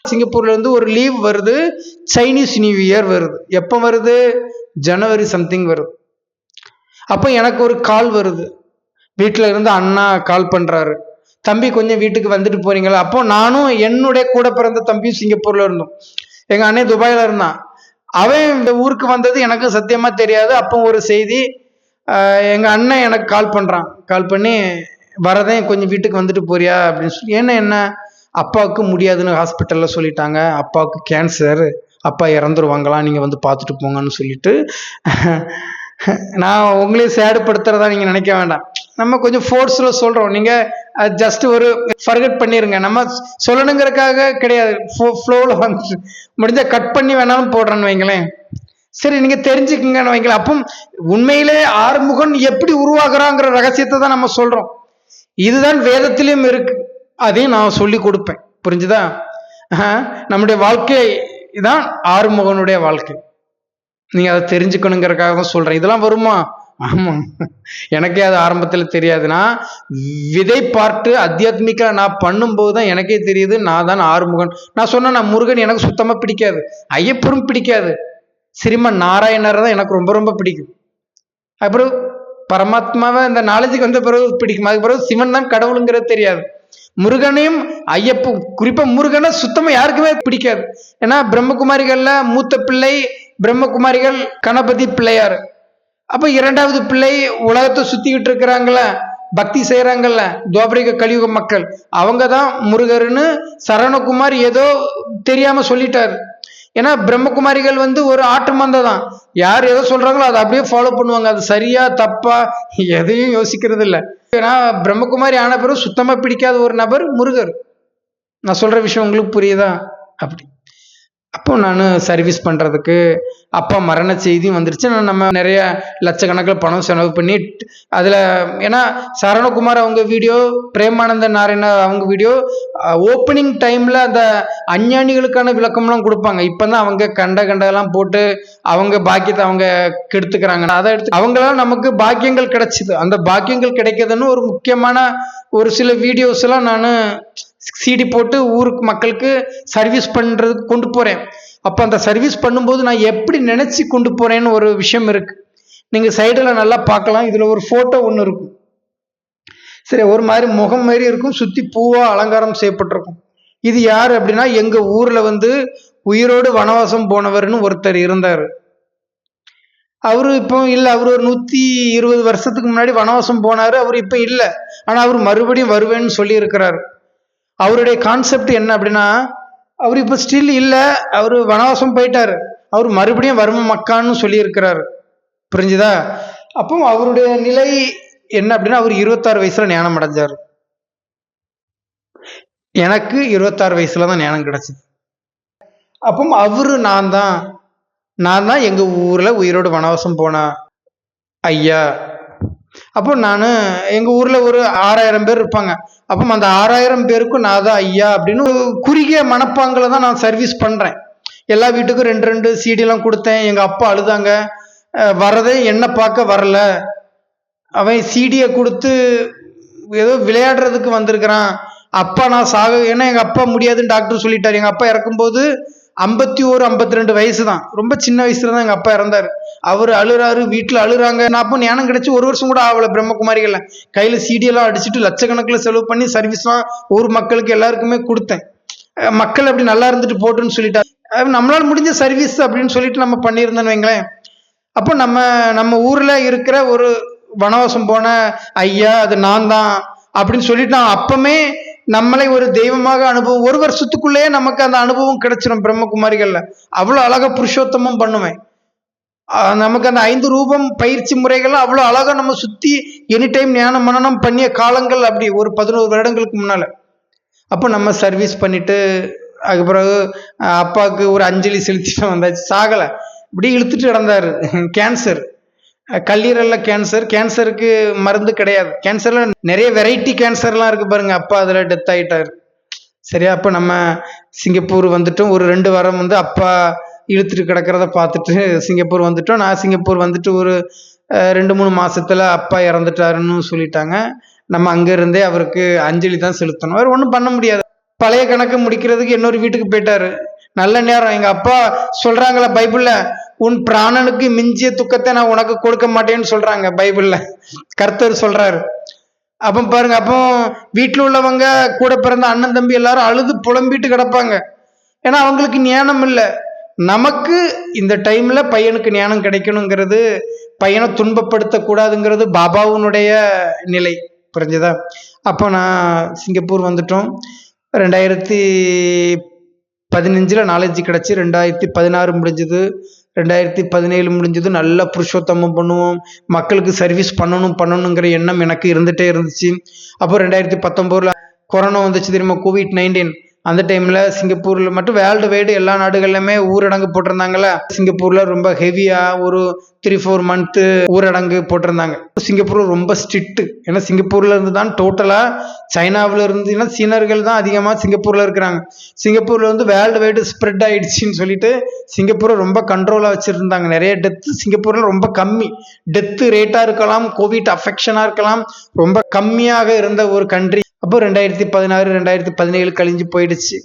சிங்கப்பூர்லேருந்து ஒரு லீவ் வருது, சைனீஸ் நியூ இயர் வருது. எப்போ வருது? ஜனவரி சம்திங் வருது. அப்போ எனக்கு ஒரு கால் வருது, வீட்டில் இருந்து அண்ணா கால் பண்ணுறாரு, தம்பி கொஞ்சம் வீட்டுக்கு வந்துட்டு போகிறீங்களா? அப்போ நானும் என்னுடைய கூட பிறந்த தம்பியும் சிங்கப்பூரில் இருந்தோம். எங்கள் அண்ணன் துபாயில் இருந்தான். அவன் இந்த ஊருக்கு வந்தது எனக்கு சத்தியமாக தெரியாது. அப்போ ஒரு செய்தி, எங்கள் அண்ணன் எனக்கு கால் பண்ணுறான். கால் பண்ணி வரதேன் கொஞ்சம் வீட்டுக்கு வந்துட்டு போறியா அப்படின்னு சொல்லி. என்ன அப்பாவுக்கு முடியாதுன்னு ஹாஸ்பிட்டலில் சொல்லிட்டாங்க, அப்பாவுக்கு கேன்சர், அப்பா இறந்துருவாங்களாம், நீங்கள் வந்து பார்த்துட்டு போங்கன்னு சொல்லிட்டு. நான் உங்களையும் சேடுபடுத்துறதா நீங்கள் நினைக்க வேண்டாம். நம்ம கொஞ்சம் ஃபோர்ஸில் சொல்கிறோம், நீங்கள் ஜஸ்ட் ஒரு ஃபர்கெட் பண்ணிடுங்க. நம்ம சொல்லணுங்கிறதுக்காக கிடையாது, ஃப்ளோவில் வந்து முடிஞ்சால் கட் பண்ணி வேணாலும் போடுறேன்னு வைங்களேன். சரி, நீங்க தெரிஞ்சுக்குங்கன்னு வைங்களேன். அப்போ உண்மையிலே ஆறுமுகன் எப்படி உருவாகிறாங்கிற ரகசியத்தை தான் நம்ம சொல்றோம். இதுதான் வேதத்திலும் இருக்கு, அதையும் நான் சொல்லி கொடுப்பேன். புரிஞ்சுதா? நம்முடைய வாழ்க்கை தான் ஆறுமுகனுடைய வாழ்க்கை. நீங்க அதை தெரிஞ்சுக்கணுங்கிறதுக்காக தான் சொல்றேன். இதெல்லாம் வருமா? ஆமா, எனக்கே அது ஆரம்பத்தில் தெரியாதுன்னா விதை பார்த்து அத்தியாத்மிக்கா நான் பண்ணும்போது தான் எனக்கே தெரியுது நான் தான் ஆறுமுகன். நான் சொன்னேன், நான் முருகன் எனக்கு சுத்தமா பிடிக்காது, ஐயப்பரும் பிடிக்காது, ஸ்ரீமன் நாராயணர் தான் எனக்கு ரொம்ப ரொம்ப பிடிக்கும். அப்புறம் பரமாத்மாவை இந்த நாலேஜுக்கு வந்த பிறகு பிடிக்கும். அதுக்கு பிறகு சிவன் தான் கடவுளுங்கிறது தெரியாது. முருகனையும் ஐயப்ப, குறிப்பா முருகனை சுத்தமா யாருக்குமே பிடிக்காது. ஏன்னா பிரம்மகுமாரிகள்ல மூத்த பிள்ளை பிரம்மகுமாரிகள் கணபதி பிள்ளையார். அப்ப இரண்டாவது பிள்ளை உலகத்தை சுத்திக்கிட்டு இருக்கிறாங்கள, பக்தி செய்யறாங்கல்ல துவாபரிக கலியுக மக்கள், அவங்க தான் முருகர்னு சரவணகுமார் ஏதோ தெரியாம சொல்லிட்டாரு. ஏன்னா பிரம்மகுமாரிகள் ஒரு ஆட்டு மந்தை தான், யார் ஏதோ சொல்றாங்களோ அதை அப்படியே ஃபாலோ பண்ணுவாங்க. அது சரியா தப்பா எதையும் யோசிக்கிறது இல்லை. ஏன்னா பிரம்மகுமாரி ஆன பிறகு சுத்தமா பிடிக்காத ஒரு நபர் முருகர். நான் சொல்ற விஷயம் உங்களுக்கு புரியுதா? அப்படி அப்போ நான் சர்வீஸ் பண்ணுறதுக்கு அப்பா மரண செய்தியும் வந்துருச்சு. நம்ம நிறைய லட்சக்கணக்கில் பணம் செலவு பண்ணி அதில், ஏன்னா சரவணகுமார் அவங்க வீடியோ, பிரேமானந்த நாராயண அவங்க வீடியோ ஓப்பனிங் டைமில் அந்த அஞ்ஞானிகளுக்கான விளக்கம்லாம் கொடுப்பாங்க. இப்போ தான் அவங்க கண்டெல்லாம் போட்டு அவங்க பாக்கியத்தை அவங்க கெடுத்துக்கிறாங்க. அதை எடுத்து அவங்களாம் நமக்கு பாக்கியங்கள் கிடைச்சிது. அந்த பாக்கியங்கள் கிடைக்குதுன்னு ஒரு முக்கியமான ஒரு சில வீடியோஸ் எல்லாம் நான் சிடி போட்டு ஊருக்கு மக்களுக்கு சர்வீஸ் பண்றதுக்கு கொண்டு போறேன். அப்ப அந்த சர்வீஸ் பண்ணும்போது நான் எப்படி நினைச்சு கொண்டு போறேன்னு ஒரு விஷயம் இருக்கு. நீங்க சைடுல நல்லா பார்க்கலாம். இதுல ஒரு போட்டோ ஒன்று இருக்கும். சரி, ஒரு மாதிரி முகம் மாதிரி இருக்கும், சுத்தி பூவா அலங்காரம் செய்யப்பட்டிருக்கும். இது யாரு அப்படின்னா, எங்க ஊர்ல உயிரோடு வனவாசம் போனவர்னு ஒருத்தர் இருந்தாரு. அவரு இப்போ இல்லை, அவர் ஒரு 120 வருஷத்துக்கு முன்னாடி வனவாசம் போனாரு. அவர் இப்ப இல்லை, ஆனா அவர் மறுபடியும் வருவேன்னு சொல்லி இருக்கிறாரு. அவருடைய கான்செப்ட் என்ன அப்படின்னா, அவர் இப்ப ஸ்டில் இல்லை, அவரு வனவாசம் போயிட்டாரு, அவர் மறுபடியும் வறுமை மக்கான்னு சொல்லி இருக்கிறாரு. புரிஞ்சுதா? அப்போ அவருடைய நிலை என்ன அப்படின்னா, அவர் 26 வயசுல ஞானம் அடைஞ்சாரு. எனக்கு 26 வயசுல தான் ஞானம் கிடைச்சது. அப்போ அவரு நான் தான் எங்க ஊர்ல உயிரோடு வனவாசம் போன ஐயா. அப்போ நான் எங்க ஊர்ல ஒரு 6000 பேர் இருப்பாங்க. அப்போ அந்த 6000 பேருக்கும் நான் தான் ஐயா அப்படின்னு குறுகிய மனப்பாங்கில் தான் நான் சர்வீஸ் பண்றேன். எல்லா வீட்டுக்கும் 2 CD எல்லாம் கொடுத்தேன். எங்க அப்பா அழுதாங்க, வரதே என்ன பார்க்க வரல, அவன் சிடியை கொடுத்து ஏதோ விளையாடுறதுக்கு வந்திருக்கிறான், அப்பா நான் ஏன்னா எங்க அப்பா முடியாதுன்னு டாக்டர் சொல்லிட்டாரு. எங்க அப்பா இறக்கும்போது 51 52 வயசு தான், ரொம்ப சின்ன வயசுல தான் எங்க அப்பா இறந்தாரு. அவர் அழுறாரு, வீட்டுல அழுறாங்க. நான் அப்போ ஞானம் கிடைச்சி 1 வருஷம் கூட ஆகல. பிரம்மகுமாரிகள்ல கையில சிடியெல்லாம் அடிச்சுட்டு லட்சக்கணக்கில் செலவு பண்ணி சர்வீஸ்லாம் ஊர் மக்களுக்கு எல்லாருக்குமே கொடுத்தேன். மக்கள் அப்படி நல்லா இருந்துட்டு போட்டுன்னு சொல்லிட்டாரு. நம்மளால முடிஞ்ச சர்வீஸ் அப்படின்னு சொல்லிட்டு நம்ம பண்ணியிருந்தோன்னு வைங்களேன். அப்போ நம்ம ஊர்ல இருக்கிற ஒரு வனவாசம் போன ஐயா அது நான் தான் அப்படின்னு சொல்லிட்டு நான் அப்பமே நம்மளை ஒரு தெய்வமாக அனுபவம் 1 வருஷத்துக்குள்ளேயே நமக்கு அந்த அனுபவம் கிடைச்சிடும். பிரம்மகுமாரிகள்ல அவ்வளவு அழகா புருஷோத்தமும் பண்ணுவேன். நமக்கு அந்த 5 ரூபம் பயிற்சி முறைகள்லாம் அவ்வளவு அழகா நம்ம சுத்தி எனி டைம் ஞான மனனம் பண்ணிய காலங்கள் அப்படி ஒரு 11 வருடங்களுக்கு முன்னால. அப்போ நம்ம சர்வீஸ் பண்ணிட்டு அதுக்கு பிறகு அப்பாவுக்கு ஒரு அஞ்சலி செலுத்திட்டு வந்தாச்சு. சாகலை, இப்படி இழுத்துட்டு கிடந்தாரு. கேன்சர், கல்லீரல்ல கேன்சருக்கு மருந்து கிடையாது. கேன்சர்ல நிறைய வெரைட்டி கேன்சர்லாம் இருக்கு பாருங்க. அப்பா அதுல டெத் ஆயிட்டாரு. சரியா? அப்ப நம்ம சிங்கப்பூர் வந்துட்டோம். ஒரு 2 வாரம் அப்பா இழுத்துட்டு கிடக்கிறத பார்த்துட்டு சிங்கப்பூர் வந்துட்டோம். நான் சிங்கப்பூர் வந்துட்டு ஒரு 2-3 மாசத்துல அப்பா இறந்துட்டாருன்னு சொல்லிட்டாங்க. நம்ம அங்க இருந்தே அவருக்கு அஞ்சலி தான் செலுத்தணும். அவர் ஒன்றும் பண்ண முடியாது. பழைய கணக்கு முடிக்கிறதுக்கு இன்னொரு வீட்டுக்கு போயிட்டாரு. நல்ல நேரம். எங்க அப்பா சொல்றாங்களா பைபிள்ல, உன் பிராணனுக்கு மிஞ்சிய துக்கத்தை நான் உனக்கு கொடுக்க மாட்டேன்னு சொல்றாங்க பைபிள்ல, கர்த்தர் சொல்றாரு. அப்ப பாருங்க, அப்போ வீட்டுல உள்ளவங்க கூட பிறந்த அண்ணன் தம்பி எல்லாரும் அழுது புலம்பிட்டு கிடப்பாங்க. ஏன்னா அவங்களுக்கு ஞானம் இல்லை. நமக்கு இந்த டைம்ல பையனுக்கு ஞானம் கிடைக்கணுங்கிறது, பையனை துன்பப்படுத்த கூடாதுங்கிறது பாபாவுனுடைய நிலை. புரிஞ்சுதா? அப்போ நான் சிங்கப்பூர் வந்துட்டோம். 2015 நாலேஜ் கிடைச்சி 2016 முடிஞ்சது, 2017 முடிஞ்சது. நல்ல புருஷோத்தமம் பண்ணுவோம், மக்களுக்கு சர்வீஸ் பண்ணணுங்கிற எண்ணம் எனக்கு இருந்துட்டே இருந்துச்சு. அப்போ 2019 கொரோனா வந்துச்சு தெரியுமா, COVID-19. அந்த டைம்ல சிங்கப்பூர்ல மட்டும் வேர்ல்டு வைடு எல்லா நாடுகள்லையுமே ஊரடங்கு போட்டிருந்தாங்கல்ல. சிங்கப்பூர்ல ரொம்ப ஹெவியா ஒரு 3-4 மந்த் ஊரடங்கு போட்டிருந்தாங்க. சிங்கப்பூர் ரொம்ப ஸ்ட்ரிக்ட். ஏன்னா சிங்கப்பூர்ல இருந்து தான் டோட்டலா சைனாவில இருந்து சீனர்கள் தான் அதிகமா சிங்கப்பூர்ல இருக்கிறாங்க. சிங்கப்பூர்ல வந்து வேர்ல்டு வைடு ஸ்ப்ரெட் ஆயிடுச்சுன்னு சொல்லிட்டு சிங்கப்பூரை ரொம்ப கண்ட்ரோலா வச்சிருந்தாங்க. நிறைய டெத்து சிங்கப்பூர்ல ரொம்ப கம்மி. டெத்து ரேட்டா இருக்கலாம், கோவிட் அஃபெக்ஷனா இருக்கலாம், ரொம்ப கம்மியாக இருந்த ஒரு கண்ட்ரி. அப்போ 2016 2017 கழிஞ்சு போயிடுச்சு.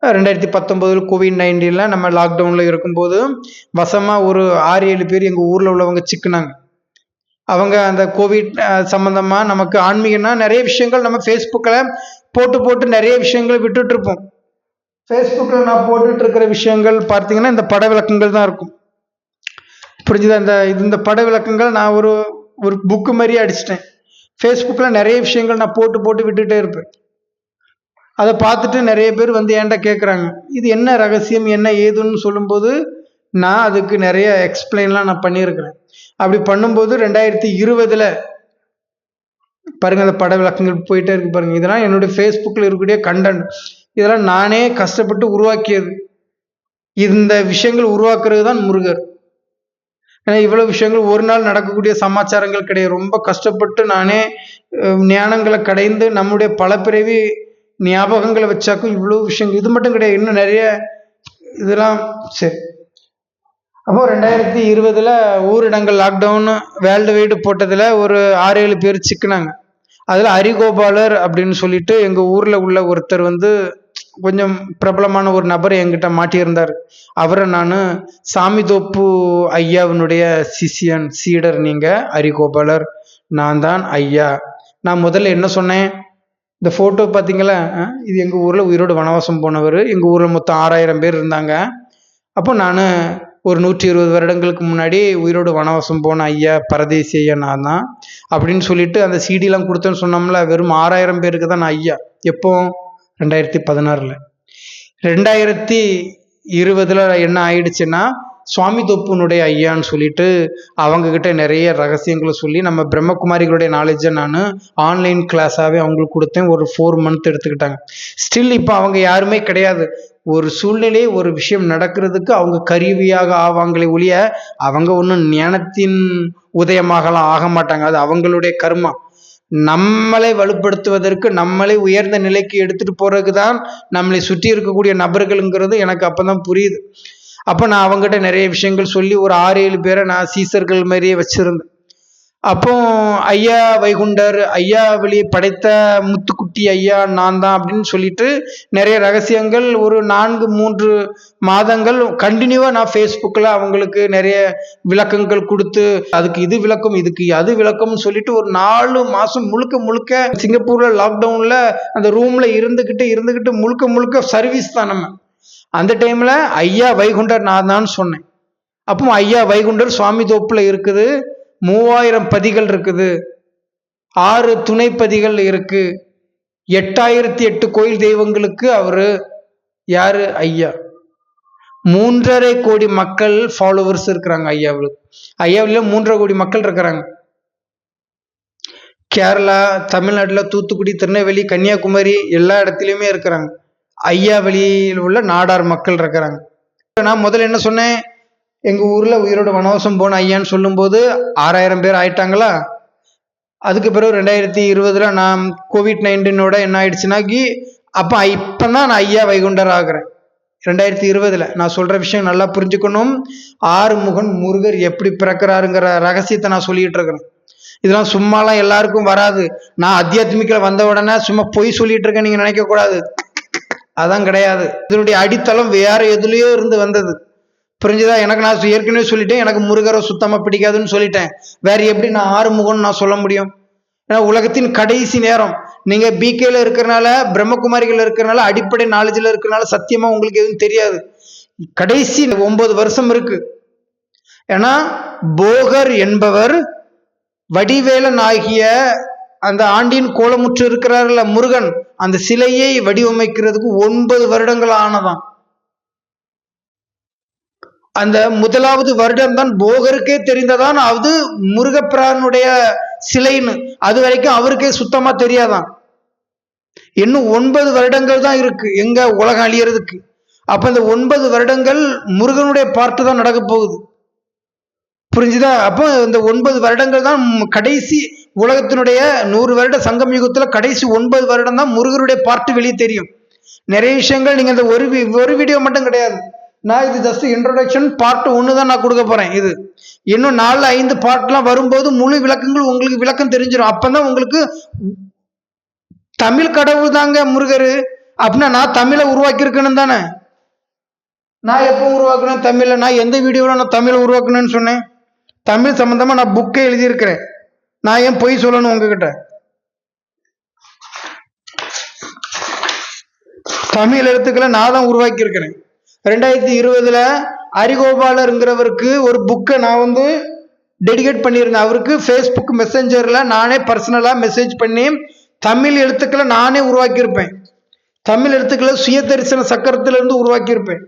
2019 கோவிட்-19 நம்ம லாக்டவுன்ல இருக்கும்போது வசமா ஒரு 6-7 பேர் எங்க ஊர்ல உள்ளவங்க சிக்கினாங்க. அவங்க அந்த கோவிட் சம்பந்தமா நமக்கு ஆன்மீகம்னா நிறைய விஷயங்கள் நம்ம ஃபேஸ்புக்கில் போட்டு நிறைய விஷயங்கள் விட்டுட்டு இருப்போம். ஃபேஸ்புக்கில் நான் போட்டுட்டு இருக்கிற விஷயங்கள் பார்த்தீங்கன்னா இந்த பட விளக்கங்கள் தான் இருக்கும். புரிஞ்சுதா? இந்த பட விளக்கங்கள் நான் ஒரு புக்கு மாதிரியே அடிச்சிட்டேன். ஃபேஸ்புக்கில் நிறைய விஷயங்கள் நான் போட்டு விட்டுட்டே இருப்பேன். அதை பார்த்துட்டு நிறைய பேர் வந்து என்கிட்ட கேட்குறாங்க, இது என்ன ரகசியம் என்ன ஏதுன்னு சொல்லும்போது நான் அதுக்கு நிறைய எக்ஸ்பிளைன்லாம் நான் பண்ணியிருக்கிறேன். அப்படி பண்ணும்போது 2020 பாருங்க அந்த பட விளக்கங்கள் போயிட்டே இருக்கு பாருங்க. இதெல்லாம் என்னுடைய ஃபேஸ்புக்கில் இருக்கக்கூடிய கண்டென்ட். இதெல்லாம் நானே கஷ்டப்பட்டு உருவாக்கியது. இந்த விஷயங்கள் உருவாக்குறது தான் முருகர். ஏன்னா இவ்வளவு விஷயங்கள் ஒரு நாள் நடக்கக்கூடிய சமாச்சாரங்கள் கிடையாது. ரொம்ப கஷ்டப்பட்டு நானே ஞானங்களை கடைந்து நம்முடைய பல பிறவி ஞாபகங்களை வச்சாக்கும் இவ்வளவு விஷயங்கள். இது மட்டும் கிடையாது, இன்னும் நிறைய இதெல்லாம். சரி, அப்போ 2020 ஊரடங்கு லாக்டவுன் வேர்ல்டு வைடு போட்டதுல ஒரு 6-7 பேர் சிக்கினாங்க. அதுல ஹரிகோபாலர் அப்படின்னு சொல்லிட்டு எங்க ஊர்ல உள்ள ஒருத்தர் வந்து கொஞ்சம் பிரபலமான ஒரு நபர் என்கிட்ட மாட்டியிருந்தார். அவரை நான் சாமிதோப்பு ஐயாவினுடைய சிஷியன் சீடர். நீங்க ஹரிகோபாலர், நான் தான் ஐயா. நான் முதல்ல என்ன சொன்னேன், இந்த போட்டோ பார்த்தீங்களா, இது எங்க ஊர்ல உயிரோடு வனவாசம் போனவர். எங்க ஊர்ல மொத்தம் 6000 பேர் இருந்தாங்க. அப்போ நான் ஒரு 120 வருடங்களுக்கு முன்னாடி உயிரோடு வனவாசம் போன ஐயா, பரதேசி ஐயா நான் தான் அப்படின்னு சொல்லிட்டு அந்த சிடிலாம் கொடுத்தேன்னு சொன்னோம்ல. வெறும் 6000 பேருக்கு தான் நான் ஐயா. எப்போ? 2016. 2020 என்ன ஆயிடுச்சுன்னா சுவாமி தொப்புனுடைய ஐயான்னு சொல்லிட்டு அவங்க கிட்ட நிறைய ரகசியங்களை சொல்லி நம்ம பிரம்மகுமாரிகளுடைய நாலேஜை நான் ஆன்லைன் கிளாஸாகவே அவங்களுக்கு கொடுத்தேன். ஒரு 4 மந்த் எடுத்துக்கிட்டாங்க. ஸ்டில் இப்போ அவங்க யாருமே கிடையாது. ஒரு சூழ்நிலை ஒரு விஷயம் நடக்கிறதுக்கு அவங்க கருவியாக ஆவாங்களே ஒழிய அவங்க ஒன்றும் ஞானத்தின் உதயமாகலாம் ஆக மாட்டாங்க. அது அவங்களுடைய கர்மா. நம்மளை வலுப்படுத்துவதற்கு, நம்மளை உயர்ந்த நிலைக்கு எடுத்துட்டு போறதுக்கு தான் நம்மளை சுற்றி இருக்கக்கூடிய நபர்களுங்கிறது எனக்கு அப்பதான் புரியுது. அப்போ நான் அவங்ககிட்ட நிறைய விஷயங்கள் சொல்லி ஒரு 6-7 பேரை நான் சீசர்கள் மாதிரியே வச்சிருந்தேன். அப்போ ஐயா வைகுண்டர், ஐயா வெளியே படைத்த முத்துக்குட்டி ஐயா நான் தான் அப்படின்னு சொல்லிட்டு நிறைய ரகசியங்கள் ஒரு 4-3 மாதங்கள் கண்டினியூவா நான் ஃபேஸ்புக்கில் அவங்களுக்கு நிறைய விளக்கங்கள் கொடுத்து, அதுக்கு இது விளக்கம் இதுக்கு அது விளக்கம்னு சொல்லிட்டு ஒரு 4 மாசம் முழுக்க சிங்கப்பூர்ல லாக்டவுன்ல அந்த ரூம்ல இருந்துகிட்டு முழுக்க சர்வீஸ் தான். நம்ம அந்த டைம்ல ஐயா வைகுண்டர் நான் தான் சொன்னேன். அப்போ ஐயா வைகுண்டர் சுவாமி தோப்புல இருக்குது. 3000 பதிகள் இருக்குது, 6 துணை பதிகள் இருக்கு, 8008 கோயில் தெய்வங்களுக்கு அவரு யாரு? ஐயா. 3.5 கோடி மக்கள் ஃபாலோவர்ஸ் இருக்கிறாங்க ஐயாவுக்கு. ஐயாவில 3.5 கோடி மக்கள் இருக்கிறாங்க. கேரளா, தமிழ்நாட்டில் தூத்துக்குடி, திருநெல்வேலி, கன்னியாகுமரி எல்லா இடத்துலையுமே இருக்கிறாங்க. ஐயா வெளியில் உள்ள நாடார் மக்கள் இருக்கிறாங்க. நான் முதல்ல என்ன சொன்னேன், எங்க ஊர்ல உயிரோட வனவாசம் போன ஐயான்னு சொல்லும் போது 6000 பேர் ஆயிட்டாங்களா. அதுக்கு பிறகு 2020 நான் கோவிட்-19 என்ன ஆயிடுச்சுனாக்கி அப்ப இப்பதான் நான் ஐயா வைகுண்டர் ஆகுறேன். 2020 நான் சொல்ற விஷயம் நல்லா புரிஞ்சுக்கணும். ஆறுமுகன் முருகர் எப்படி பிறக்கிறாருங்கிற ரகசியத்தை நான் சொல்லிட்டு இருக்கிறேன். இதெல்லாம் சும்மாலாம் எல்லாருக்கும் வராது. நான் அத்தியாத்மிக்கில வந்த உடனே சும்மா பொய் சொல்லிட்டு இருக்கேன் நீங்க நினைக்க கூடாது. அதான் கிடையாது. இதனுடைய அடித்தளம் வேற எதுலயோ இருந்து வந்தது. புரிஞ்சுதா? எனக்கு நான் ஏற்கனவே சொல்லிட்டேன், எனக்கு முருகரை சுத்தமா பிடிக்காதுன்னு சொல்லிட்டேன். வேற எப்படி நான் ஆறுமுகம்னு நான் சொல்ல முடியும்? ஏன்னா உலகத்தின் கடைசி நேரம். நீங்க பிகேல இருக்கிறனால, பிரம்மகுமாரிகள் இருக்கிறனால, அடிப்படை நாலேஜ்ல இருக்கிறனால சத்தியமா உங்களுக்கு எதுவும் தெரியாது. கடைசி 9 வருஷம் இருக்கு. ஏன்னா போகர் என்பவர் வடிவேலன் ஆகிய அந்த ஆண்டின் கோலமுற்று இருக்கிறார்ல முருகன், அந்த சிலையை வடிவமைக்கிறதுக்கு 9 வருடங்கள் ஆனதான். அந்த முதலாவது வருடம் தான் போகருக்கே தெரிந்ததான் அது முருகப்பிரானுடைய சிலைன்னு. அது வரைக்கும் அவருக்கே சுத்தமா தெரியாதான். இன்னும் 9 வருடங்கள் தான் இருக்கு எங்க உலகம் அழியறதுக்கு. அப்ப இந்த 9 வருடங்கள் முருகனுடைய பார்ட்டு தான் நடக்க போகுது. புரிஞ்சுதா? அப்போ இந்த 9 வருடங்கள் தான் கடைசி உலகத்தினுடைய 100 வருட சங்கம் யுகத்துல கடைசி 9 வருடம் தான் முருகனுடைய பார்ட்டு வெளியே தெரியும். நிறைய விஷயங்கள் நீங்க இந்த ஒரு வீடியோ மட்டும் கிடையாது. நான் இது ஜஸ்ட் இன்ட்ரோடக்ஷன் பார்ட் 1 தான் நான் கொடுக்க போறேன். இது இன்னும் 4-5 பார்ட்லாம் வரும்போது முழு விளக்கங்கள் உங்களுக்கு விளக்கம் தெரிஞ்சிடும். அப்பதான் உங்களுக்கு தமிழ் கடவுள் தாங்க முருகர் அப்படின்னா நான் தமிழை உருவாக்கி இருக்கணும் தானே. நான் எப்போ உருவாக்குனேன் தமிழை? நான் எந்த வீடியோவில் நான் தமிழை உருவாக்கணும்னு சொன்னேன்? தமிழ் சம்பந்தமா நான் புக்கே எழுதியிருக்கிறேன். நான் ஏன் பொய் சொல்லணும் உங்ககிட்ட? தமிழ் எழுத்துக்களை நான் தான் உருவாக்கி இருக்கிறேன். 2020 ஹரிகோபாலருங்கிறவருக்கு ஒரு புக்கை நான் டெடிகேட் பண்ணியிருந்தேன். அவருக்கு ஃபேஸ்புக் மெசஞ்சர்ல நானே பர்சனலா மெசேஜ் பண்ணி தமிழ் எழுத்துக்களை நானே உருவாக்கியிருப்பேன். தமிழ் எழுத்துக்களை சுய தரிசன சக்கரத்திலிருந்து உருவாக்கியிருப்பேன்.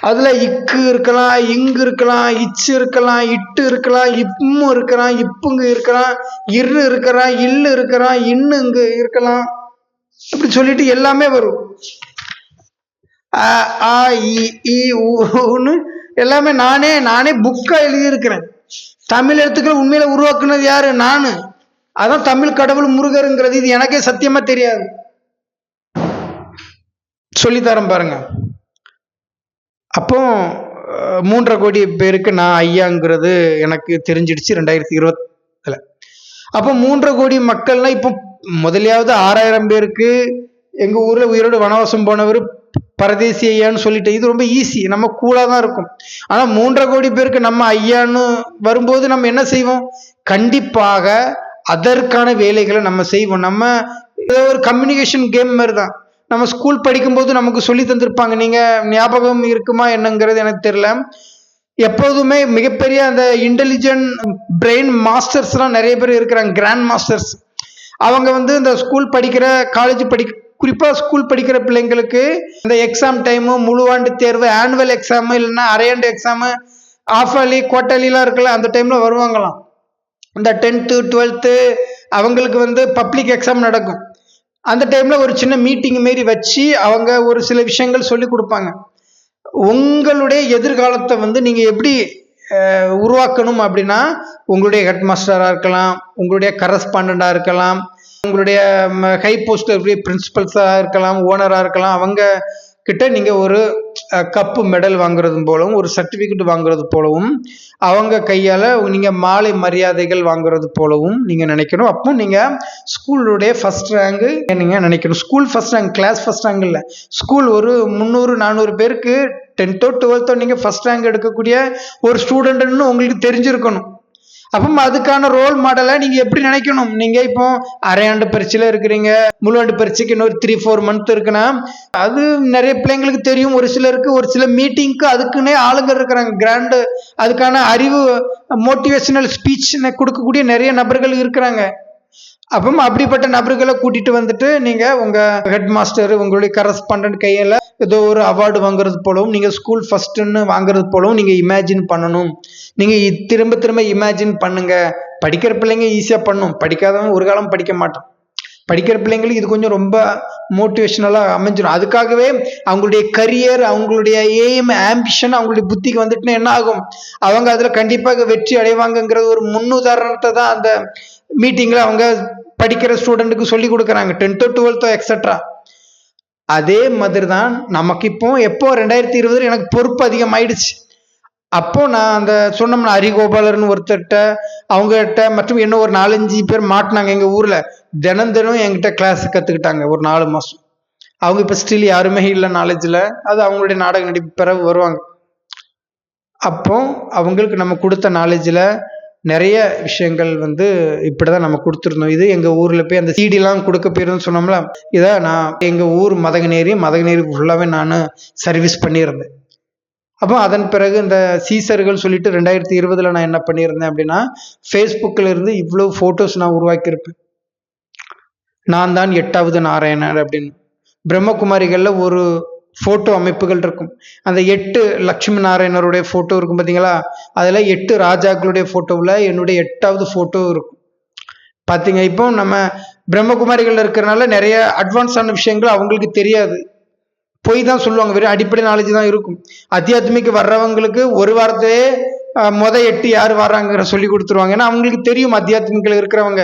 அதுல இக்கு இருக்கலாம், இங்கு இருக்கலாம், இச்சு இருக்கலாம், இட்டு இருக்கலாம், இம்மு இருக்கலாம், இப்புங்கு இருக்கலாம், இரு இருக்கலாம், இல்லு இருக்கலாம், இன்னு இங்கு இருக்கலாம், இப்படி சொல்லிட்டு எல்லாமே வரும். ஆ இ ஊன்னு எல்லாமே நானே புக்கா எழுதியிருக்கிறேன். தமிழ் எழுத்துக்களை உண்மையில உருவாக்குனது யாரு? நானு. அதான் தமிழ் கடவுள் முருகருங்கிறது. இது எனக்கே சத்தியமா தெரியாது. சொல்லித்தரேன் பாருங்க. அப்போ 3.5 கோடி பேருக்கு நான் ஐயாங்கிறது எனக்கு தெரிஞ்சிடுச்சு 2020. அப்போ 3.5 கோடி மக்கள்னா இப்போ முதலியாவது 6000 பேருக்கு எங்க ஊர்ல உயிரோடு வனவாசம் போனவர் பரதேசி ஐயான்னு சொல்லிட்டு இது ரொம்ப ஈஸி, நம்ம கூலா தான் இருக்கும். ஆனா 3.5 கோடி பேருக்கு நம்ம ஐயான்னு வரும்போது நம்ம என்ன செய்வோம்? கண்டிப்பாக அதற்கான வேலைகளை நம்ம செய்வோம். நம்ம ஏதோ ஒரு கம்யூனிகேஷன் கேம் மாதிரி தான். நம்ம ஸ்கூல் படிக்கும்போது நமக்கு சொல்லி தந்திருப்பாங்க. நீங்க ஞாபகம் இருக்குமா என்னங்கிறது எனக்கு தெரியல. எப்போதுமே மிகப்பெரிய அந்த இன்டெலிஜென்ட் பிரெயின் மாஸ்டர்ஸ்லாம் நிறைய பேர் இருக்கிறாங்க, கிராண்ட் மாஸ்டர்ஸ். அவங்க இந்த ஸ்கூல் படிக்கிற காலேஜ் குறிப்பா ஸ்கூல் படிக்கிற பிள்ளைங்களுக்கு இந்த எக்ஸாம் டைமு, முழுவாண்டு தேர்வு, ஆனுவல் எக்ஸாமு, இல்லைன்னா அரையாண்டு எக்ஸாமு, ஆஃப் அலி குவார்டர்லிலாம் இருக்குல்ல, அந்த டைம்ல வருவாங்களாம். இந்த 10th 12th அவங்களுக்கு பப்ளிக் எக்ஸாம் நடக்கும். அந்த டைம்ல ஒரு சின்ன மீட்டிங் மாரி வச்சு அவங்க ஒரு சில விஷயங்கள் சொல்லி கொடுப்பாங்க. உங்களுடைய எதிர்காலத்தை நீங்க எப்படி உருவாக்கணும் அப்படின்னா, உங்களுடைய ஹெட் மாஸ்டரா இருக்கலாம், உங்களுடைய கரஸ்பாண்டண்டா இருக்கலாம், உங்களுடைய ஹை போஸ்ட்ல இருக்கிற பிரின்சிபல்ஸா இருக்கலாம், ஓனரா இருக்கலாம், அவங்க கிட்ட நீங்க ஒரு கப்பு மெடல் வாங்குறது போலவும், ஒரு சர்டிபிகேட் வாங்குறது போலவும், அவங்க கையால நீங்க மாலை மரியாதைகள் வாங்குறது போலவும் நீங்க நினைக்கணும். அப்போ நீங்க ஸ்கூலுடைய ஃபர்ஸ்ட் ரேங்க் நீங்க நினைக்கணும். School first rank, class first rank இல்லை. ஸ்கூல் ஒரு 300-400 பேருக்கு 10th 12th நீங்க ஃபர்ஸ்ட் ரேங்க் எடுக்கக்கூடிய ஒரு ஸ்டூடெண்ட்னு உங்களுக்கு தெரிஞ்சிருக்கணும். அப்போ அதுக்கான ரோல் மாடலை நீங்க எப்படி நினைக்கணும்? நீங்க இப்போ அரையாண்டு பரீட்சையில இருக்கிறீங்க, முழுஆண்டு பரீட்சைக்கு இன்னொரு 3-4 மந்த் இருக்குன்னா அது நிறைய பிள்ளைங்களுக்கு தெரியும். ஒரு சிலருக்கு ஒரு சில மீட்டிங்க்கு அதுக்குன்னே ஆளுங்க இருக்கிறாங்க, கிராண்டு அதுக்கான அறிவு மோட்டிவேஷனல் ஸ்பீச் கொடுக்கக்கூடிய நிறைய நபர்கள் இருக்கிறாங்க. அப்போ அப்படிப்பட்ட நபர்களை கூட்டிட்டு நீங்க உங்க ஹெட் மாஸ்டர், உங்களுடைய கரஸ்பாண்டன்ட் கையில ஏதோ ஒரு அவார்டு வாங்குறது போலவும், நீங்க ஸ்கூல் ஃபர்ஸ்ட்னு வாங்குறது போலவும் நீங்க இமேஜின் பண்ணணும். நீங்க திரும்ப திரும்ப இமேஜின் பண்ணுங்க. படிக்கிற பிள்ளைங்க ஈஸியா பண்ணும், படிக்காதவங்க ஒரு காலம் படிக்க மாட்டோம். படிக்கிற பிள்ளைங்களுக்கு இது கொஞ்சம் ரொம்ப மோட்டிவேஷனலா அமைஞ்சிடும். அதுக்காகவே அவங்களுடைய கரியர், அவங்களுடைய எய்ம், ஆம்பிஷன் அவங்களுடைய புத்திக்கு வந்துட்டுன்னா என்ன ஆகும்? அவங்க அதுல கண்டிப்பாக வெற்றி அடைவாங்கங்கிறது ஒரு முன்னுதாரணத்தை தான் அந்த மீட்டிங்ல அவங்க படிக்கிற ஸ்டூடெண்ட்டுக்கு சொல்லி கொடுக்குறாங்க, 10th 12th எக்ஸெட்ரா. அதே மாதிரி தான் நமக்கு எப்போ 2020 எனக்கு பொறுப்பு அதிகமாயிடுச்சு. அப்போ நான் அந்த சொன்னோம்னா ஹரிகோபாலர்னு ஒருத்தர்கிட்ட, அவங்ககிட்ட மற்றும் இன்னும் ஒரு 4-5 பேர் மாட்டினாங்க எங்க ஊர்ல. தினம் என்கிட்ட கிளாஸ் கத்துக்கிட்டாங்க ஒரு 4 மாசம். அவங்க இப்ப ஸ்டில் யாருமே இல்லை நாலேஜ்ல. அது அவங்களுடைய நாடக நடிப்பு பிறகு வருவாங்க. அப்போ அவங்களுக்கு நம்ம கொடுத்த நாலேஜ்ல நிறைய விஷயங்கள் இப்படிதான் நம்ம கொடுத்துருந்தோம். இது எங்க ஊர்ல போய் அந்த சிடிலாம் கொடுக்க போயிருந்தோம்னு சொன்னோம்ல, இதை நான் எங்க ஊர் மதகநேரி ஃபுல்லாவே நான் சர்வீஸ் பண்ணியிருந்தேன். அப்போ அதன் பிறகு இந்த சீசர்கள் சொல்லிட்டு 2020 நான் என்ன பண்ணியிருந்தேன் அப்படின்னா, ஃபேஸ்புக்கில் இருந்து இவ்வளவு போட்டோஸ் நான் உருவாக்கியிருப்பேன். நான் தான் 8வது நாராயணர் அப்படின்னு. பிரம்மகுமாரிகள்ல ஒரு போட்டோ அமைப்புகள் இருக்கும். அந்த 8 லட்சுமி நாராயணருடைய போட்டோ இருக்கும் பார்த்தீங்களா, அதுல 8 ராஜாக்களுடைய போட்டோவில் என்னுடைய 8வது போட்டோ இருக்கும். பார்த்தீங்க. இப்போ நம்ம பிரம்மகுமாரிகள் இருக்கிறனால நிறைய அட்வான்ஸான விஷயங்கள் அவங்களுக்கு தெரியாது, போய் தான் சொல்லுவாங்க, வெறும் அடிப்படை நாலேஜ் தான் இருக்கும். அத்தியாத்மிக்கு வர்றவங்களுக்கு ஒரு வாரத்திலே 8 யார் வர்றாங்கிற சொல்லி கொடுத்துருவாங்க. ஏன்னா அவங்களுக்கு தெரியும் அத்தியாத்மிக்கில் இருக்கிறவங்க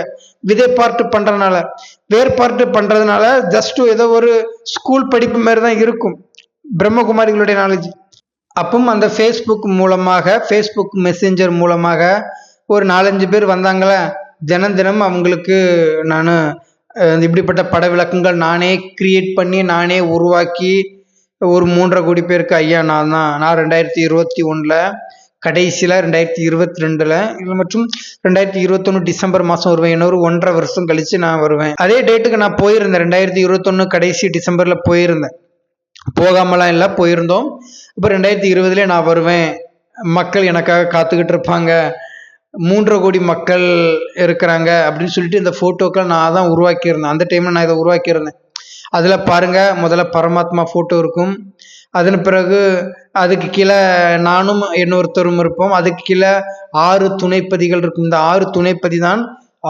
விதை பார்ட்டு பண்றதுனால, வேறுபார்ட்டு பண்றதுனால ஜஸ்ட் ஏதோ ஒரு ஸ்கூல் படிப்பு மாதிரி தான் இருக்கும் பிரம்மகுமாரிகளுடைய நாலேஜ். அப்பவும் அந்த ஃபேஸ்புக் மூலமாக, ஃபேஸ்புக் மெசேஞ்சர் மூலமாக ஒரு 4-5 பேர் வந்தாங்களே, தினம் அவங்களுக்கு நான் இப்படிப்பட்ட பட விளக்கங்கள் நானே கிரியேட் பண்ணி நானே உருவாக்கி ஒரு 3.5 கோடி பேருக்கு ஐயா நான் 2021 கடைசியில் 2022 மற்றும் 2021 டிசம்பர் மாதம் வருவேன். இன்னொரு 1.5 வருஷம் கழிச்சு நான் வருவேன். அதே டேட்டுக்கு நான் போயிருந்தேன், 2021 கடைசி டிசம்பரில் போயிருந்தேன். போகாமலாம் இல்லை, போயிருந்தோம். இப்போ 2020 நான் வருவேன், மக்கள் எனக்காக காத்துக்கிட்டு இருப்பாங்க, 3.5 கோடி மக்கள் இருக்கிறாங்க அப்படின்னு சொல்லிட்டு இந்த ஃபோட்டோக்கள் நான் தான் உருவாக்கியிருந்தேன். அந்த டைமில் நான் இதை உருவாக்கியிருந்தேன். அதில் பாருங்கள், முதல்ல பரமாத்மா ஃபோட்டோ இருக்கும், அதன் பிறகு அதுக்கு கீழே நானும் இன்னொருத்தரும் இருப்போம், அதுக்கு கீழே 6 துணைப்பதிகள் இருக்கும். இந்த 6 துணைப்பதி தான்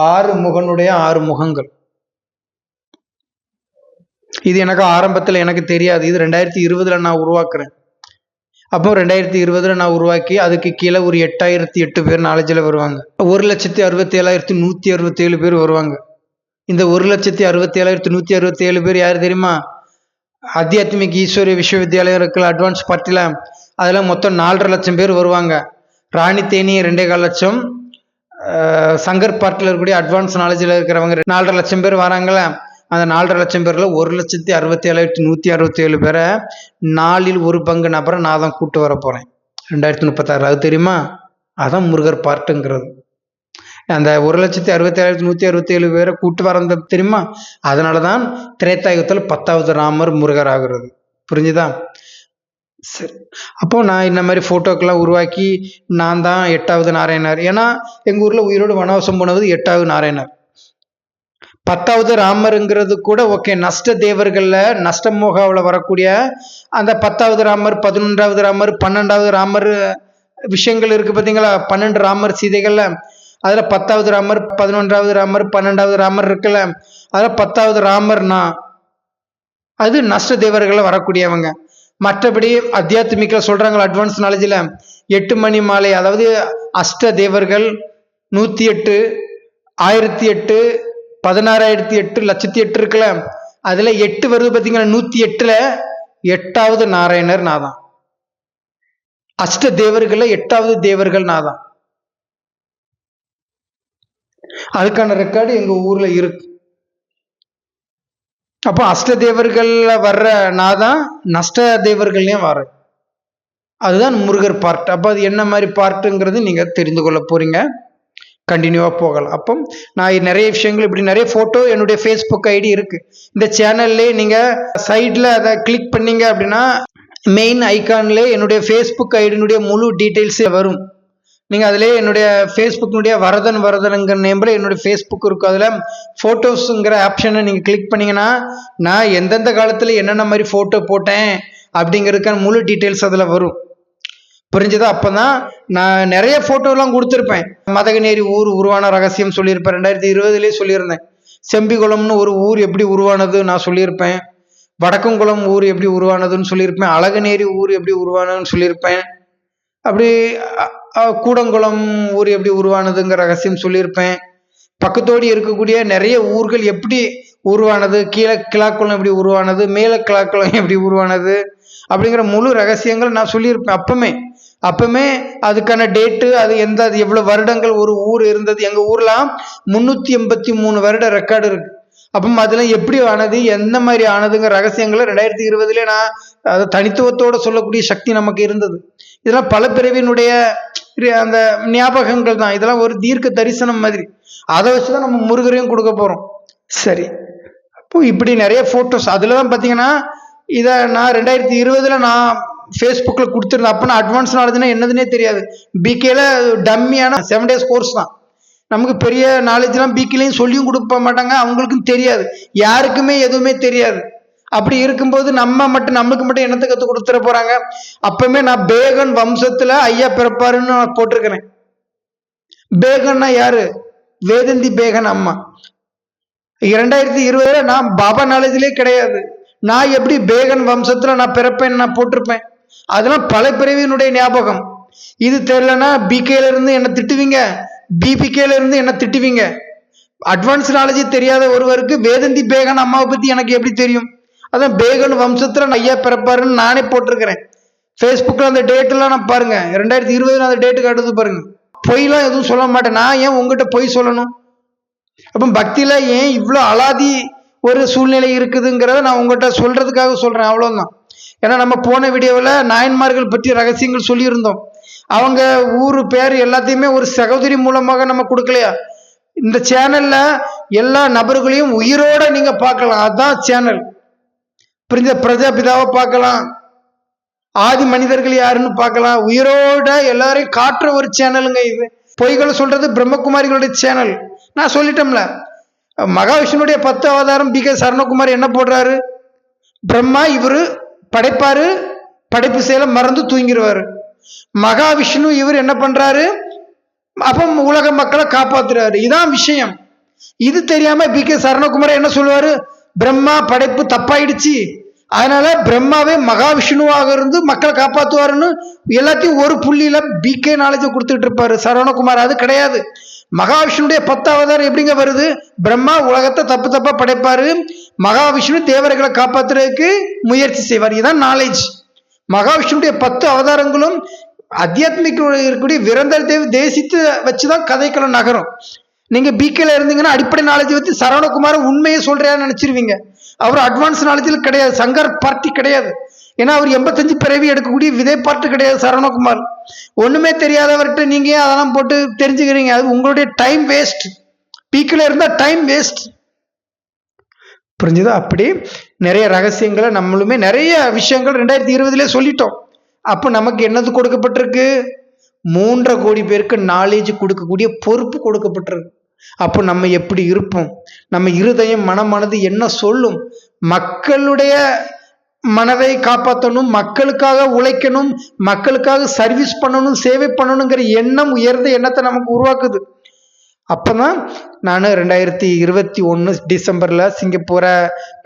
6 முகனுடைய 6 முகங்கள். இது எனக்கு ஆரம்பத்தில் எனக்கு தெரியாது, இது 2020 நான் உருவாக்குறேன். அப்போ 2020 நான் உருவாக்கி அதுக்கு கீழே ஒரு 8008 பேர் நாலேஜில் வருவாங்க. 1,67,167 பேர் வருவாங்க. இந்த 1,67,167 பேர் யார் தெரியுமா? ஆத்தியாத்மிக் ஈஸ்வரிய விஸ்வவித்யாலயம் இருக்கிற அட்வான்ஸ் பார்ட்டியில் அதில் மொத்தம் 4.5 லட்சம் பேர் வருவாங்க. ராணி தேனி 2.25 லட்சம், சங்கர் பார்ட்டில் இருக்கக்கூடிய அட்வான்ஸ் நாலேஜில் இருக்கிறவங்க 4.5 லட்சம் பேர் வராங்களே. அந்த 4.5 லட்சம் பேரில் 1,67,167 பேரை 1/4 பங்கு நபரை நான் தான் கூட்டு வர போகிறேன் 2036. அது தெரியுமா? அதான் முருகர் பார்ட்டுங்கிறது. அந்த 1,67,167 பேரை கூட்டு வரது தெரியுமா? அதனால தான் திரேதாயுகத்தில் 10வது ராமர் முருகர் ஆகிறது. புரிஞ்சுதா? சரி, அப்போ நான் இந்த மாதிரி ஃபோட்டோக்கெல்லாம் உருவாக்கி நான் தான் 8வது நாராயணர். ஏன்னா எங்கள் ஊரில் உயிரோடு வனவாசம் போனது 8வது நாராயணர். 10வது ராமருங்கிறது கூட ஓகே, நஷ்ட தேவர்களில் நஷ்டமோகாவில் வரக்கூடிய அந்த 10வது ராமர், 11வது ராமர், 12வது ராமர் விஷயங்கள் இருக்குது பார்த்தீங்களா? 12 ராமர் சீதைகளில் அதில் 10வது ராமர், 11வது ராமர், 12வது ராமர் இருக்குல்ல, அதில் 10வது ராமர்னா அது நஷ்ட தேவர்களில் வரக்கூடியவங்க. மற்றபடி அத்தியாத்மிக்கில் சொல்கிறாங்களா அட்வான்ஸ் நாலேஜில் 8 மணி மாலை, அதாவது அஷ்ட தேவர்கள் 108, 1008, 16,008, 1,08,000 இருக்குல்ல, அதில் 8 வருது பார்த்தீங்களா? 108ல் 8வது நாராயணர் நான் தான். அஷ்ட தேவர்களில் 8வது தேவர்கள் நான் தான். அதுக்கான ரெக்கார்டு எங்கள் ஊரில் இருக்கு. அப்போ அஷ்ட தேவர்கள்ல வர்ற நான் தான் நஷ்ட தேவர்கள்லையும் வர்றேன். அதுதான் முருகர் பார்ட். அப்போ அது என்ன மாதிரி பார்ட்டுங்கிறது நீங்கள் தெரிந்து கொள்ள போறீங்க. கண்டினியூவாக போகலாம். அப்போ நான் நிறைய விஷயங்கள் இப்படி நிறைய ஃபோட்டோ என்னுடைய ஃபேஸ்புக் ஐடி இருக்குது. இந்த சேனல்லே நீங்கள் சைடில் அதை கிளிக் பண்ணீங்க அப்படின்னா மெயின் ஐக்கான்லே என்னுடைய ஃபேஸ்புக் ஐடியினுடைய முழு டீட்டெயில்ஸே வரும். நீங்கள் அதிலே என்னுடைய ஃபேஸ்புக்கினுடைய வரதனுங்கிற நேமில் என்னுடைய ஃபேஸ்புக் இருக்கும். அதில் ஃபோட்டோஸுங்கிற ஆப்ஷனை நீங்கள் கிளிக் பண்ணிங்கன்னா நான் எந்தெந்த காலத்தில் என்னென்ன மாதிரி ஃபோட்டோ போட்டேன் அப்படிங்கிறதுக்கான முழு டீட்டெயில்ஸ் அதில் வரும். புரிஞ்சதா? அப்போ தான் நான் நிறைய ஃபோட்டோலாம் கொடுத்துருப்பேன். மதகநேரி ஊர் உருவான ரகசியம் சொல்லியிருப்பேன், 2020 சொல்லியிருந்தேன். செம்பிகுளம்னு ஒரு ஊர் எப்படி உருவானது நான் சொல்லியிருப்பேன். வடக்கங்குளம் ஊர் எப்படி உருவானதுன்னு சொல்லியிருப்பேன். அழகநேரி ஊர் எப்படி உருவானதுன்னு சொல்லியிருப்பேன். அப்படி கூடங்குளம் ஊர் எப்படி உருவானதுங்கிற ரகசியம் சொல்லியிருப்பேன். பக்கத்தோடு இருக்கக்கூடிய நிறைய ஊர்கள் எப்படி உருவானது, கீழே கிளாக்குளம் எப்படி உருவானது, மேலே கிளாக்குளம் எப்படி உருவானது அப்படிங்கிற முழு ரகசியங்கள் நான் சொல்லியிருப்பேன். அப்பவுமே அதுக்கான டேட்டு, அது எவ்வளோ வருடங்கள் ஒரு ஊர் இருந்தது. எங்கள் ஊர்லாம் 383 வருட ரெக்கார்டு இருக்கு. அப்போ அதெல்லாம் எப்படி ஆனது, எந்த மாதிரி ஆனதுங்கிற ரகசியங்களை 2020 நான் அதை தனித்துவத்தோடு சொல்லக்கூடிய சக்தி நமக்கு இருந்தது. இதெல்லாம் பல பிறவியினுடைய அந்த ஞாபகங்கள் தான். இதெல்லாம் ஒரு தீர்க்க தரிசனம் மாதிரி. அதை வச்சுதான் நம்ம முருகரையும் கொடுக்க போறோம். சரி, அப்போ இப்படி நிறைய போட்டோஸ் அதுல தான் பார்த்தீங்கன்னா இதை நான் 2020 நான் ஃபேஸ்புக்கில் கொடுத்துருந்தேன். அப்போ நான் அட்வான்ஸ் நாலேஜ்னா என்னதுன்னே தெரியாது. பிகேல டம்மியான 7 days கோர்ஸ் தான். நமக்கு பெரிய நாலேஜ்லாம் பிகேலையும் சொல்லியும் கொடுக்க மாட்டாங்க, அவங்களுக்கும் தெரியாது, யாருக்குமே எதுவுமே தெரியாது. அப்படி இருக்கும்போது நம்மளுக்கு மட்டும் என்னத்தை கற்றுக் கொடுத்துட போறாங்க? அப்பவுமே நான் பேகன் வம்சத்துல ஐயா பிறப்பாருன்னு நான் போட்டிருக்கிறேன். பேகன்னா யாரு? வேதந்தி பேகன் அம்மா. 2020 நான் பாபா நாலேஜ்லயே கிடையாது. நான் எப்படி பேகன் வம்சத்துல நான் பிறப்பேன் நான் போட்டிருப்பேன். அதெல்லாம் பல பிறவியினுடைய ஞாபகம். இது தெரியலன்னா பிகேல இருந்து என்ன திட்டுவீங்க, பிபிகேல இருந்து என்ன திட்டுவீங்க. அட்வான்ஸ் நாலேஜ் தெரியாத ஒருவருக்கு வேதந்தி பேகன் அம்மாவை பத்தி எனக்கு எப்படி தெரியும்? அதான் பேகன் வம்சத்துல ஐயா பிறப்பாருன்னு நானே போட்டிருக்கிறேன். ஃபேஸ்புக்கில் அந்த டேட் எல்லாம் நான் பாருங்க, 2020 அந்த டேட்டுக்கு அடுத்து பாருங்க. பொய்லாம் எதுவும் சொல்ல மாட்டேன். நான் ஏன் உங்ககிட்ட பொய் சொல்லணும்? அப்போ பக்தியில ஏன் இவ்வளோ அலாதி ஒரு சூழ்நிலை இருக்குதுங்கிறத நான் உங்ககிட்ட சொல்றதுக்காக சொல்றேன், அவ்வளோதான். ஏன்னா நம்ம போன வீடியோவில் நாயன்மார்கள் பற்றி ரகசியங்கள் சொல்லியிருந்தோம். அவங்க ஊரு பேர் எல்லாத்தையுமே ஒரு சகோதரி மூலமாக நம்ம கொடுக்கலையா? இந்த சேனல்ல எல்லா நபர்களையும் உயிரோட நீங்க பார்க்கலாம். அதுதான் சேனல். புரிஞ்ச? பிரஜாபிதாவை பார்க்கலாம், ஆதி மனிதர்கள் யாருன்னு பார்க்கலாம், உயிரோட எல்லாரையும் காட்டுற ஒரு சேனலுங்க இது. பொய்களை சொல்றது பிரம்மகுமாரிகளுடைய சேனல். நான் சொல்லிட்டோம்ல, மகாவிஷ்ணுடைய 10 அவதாரம் பி கே சரணகுமார் என்ன போடுறாரு? பிரம்மா இவரு படைப்பாரு, படைப்பு செயல மறந்து தூங்கிடுவாரு. மகாவிஷ்ணு இவர் என்ன பண்றாரு? அப்ப உலக மக்களை காப்பாத்துறாரு. இதான் விஷயம். இது தெரியாம பி கே சரணகுமார் என்ன சொல்லுவாரு? பிரம்மா படைப்பு தப்பாயிடுச்சு, அதனால பிரம்மாவே மகாவிஷ்ணுவாக இருந்து மக்களை காப்பாற்றுவாருன்னு எல்லாத்தையும் ஒரு புள்ளியில பிகே நாலேஜ் கொடுத்துட்டு இருப்பாரு சரவணகுமார். அது கிடையாது. மகாவிஷ்ணுடைய 10 அவதாரம் எப்படிங்க வருது? பிரம்மா உலகத்தை தப்பா படைப்பாரு, மகாவிஷ்ணு தேவர்களை காப்பாத்துறதுக்கு முயற்சி செய்வார். இதுதான் நாலேஜ். மகாவிஷ்ணுடைய 10 அவதாரங்களும் அத்தியாத்மிக இருக்கக்கூடிய விரந்தர் தேவி தேசித்து வச்சுதான் கதைக்களம் நகரும். நீங்க பிகேல இருந்தீங்கன்னா அடிப்படை நாலேஜ் வச்சு சரவணகுமார் உண்மையை சொல்றான்னு நினைச்சிருவீங்க. அவர் அட்வான்ஸ் நாலேஜில் கிடையாது, சங்கர் பார்ட்டி கிடையாது. ஏன்னா அவர் 85 பிறவி எடுக்கக்கூடிய விதை பார்ட்டு கிடையாது சரவணகுமார். ஒண்ணுமே தெரியாதவர்கிட்ட நீங்க அதெல்லாம் போட்டு தெரிஞ்சுக்கிறீங்க, அது உங்களுடைய டைம் வேஸ்ட். பீக்கில் இருந்தா டைம் வேஸ்ட். புரிஞ்சுதா? அப்படி நிறைய ரகசியங்களை நம்மளுமே நிறைய விஷயங்கள் 2020 சொல்லிட்டோம். அப்போ நமக்கு என்னது கொடுக்கப்பட்டிருக்கு? 3.5 கோடி பேருக்கு நாலேஜ் கொடுக்கக்கூடிய பொறுப்பு கொடுக்கப்பட்டிருக்கு. அப்போ நம்ம எப்படி இருப்போம்? நம்ம இருதயம் மனமானது என்ன சொல்லும்? மக்களுடைய மனதை காப்பாற்றணும், மக்களுக்காக உழைக்கணும், மக்களுக்காக சர்வீஸ் பண்ணணும், சேவை பண்ணணுங்கிற எண்ணம், உயர்ந்த எண்ணத்தை நமக்கு உருவாக்குது. அப்பதான் நான் 2021 டிசம்பர்ல சிங்கப்பூரை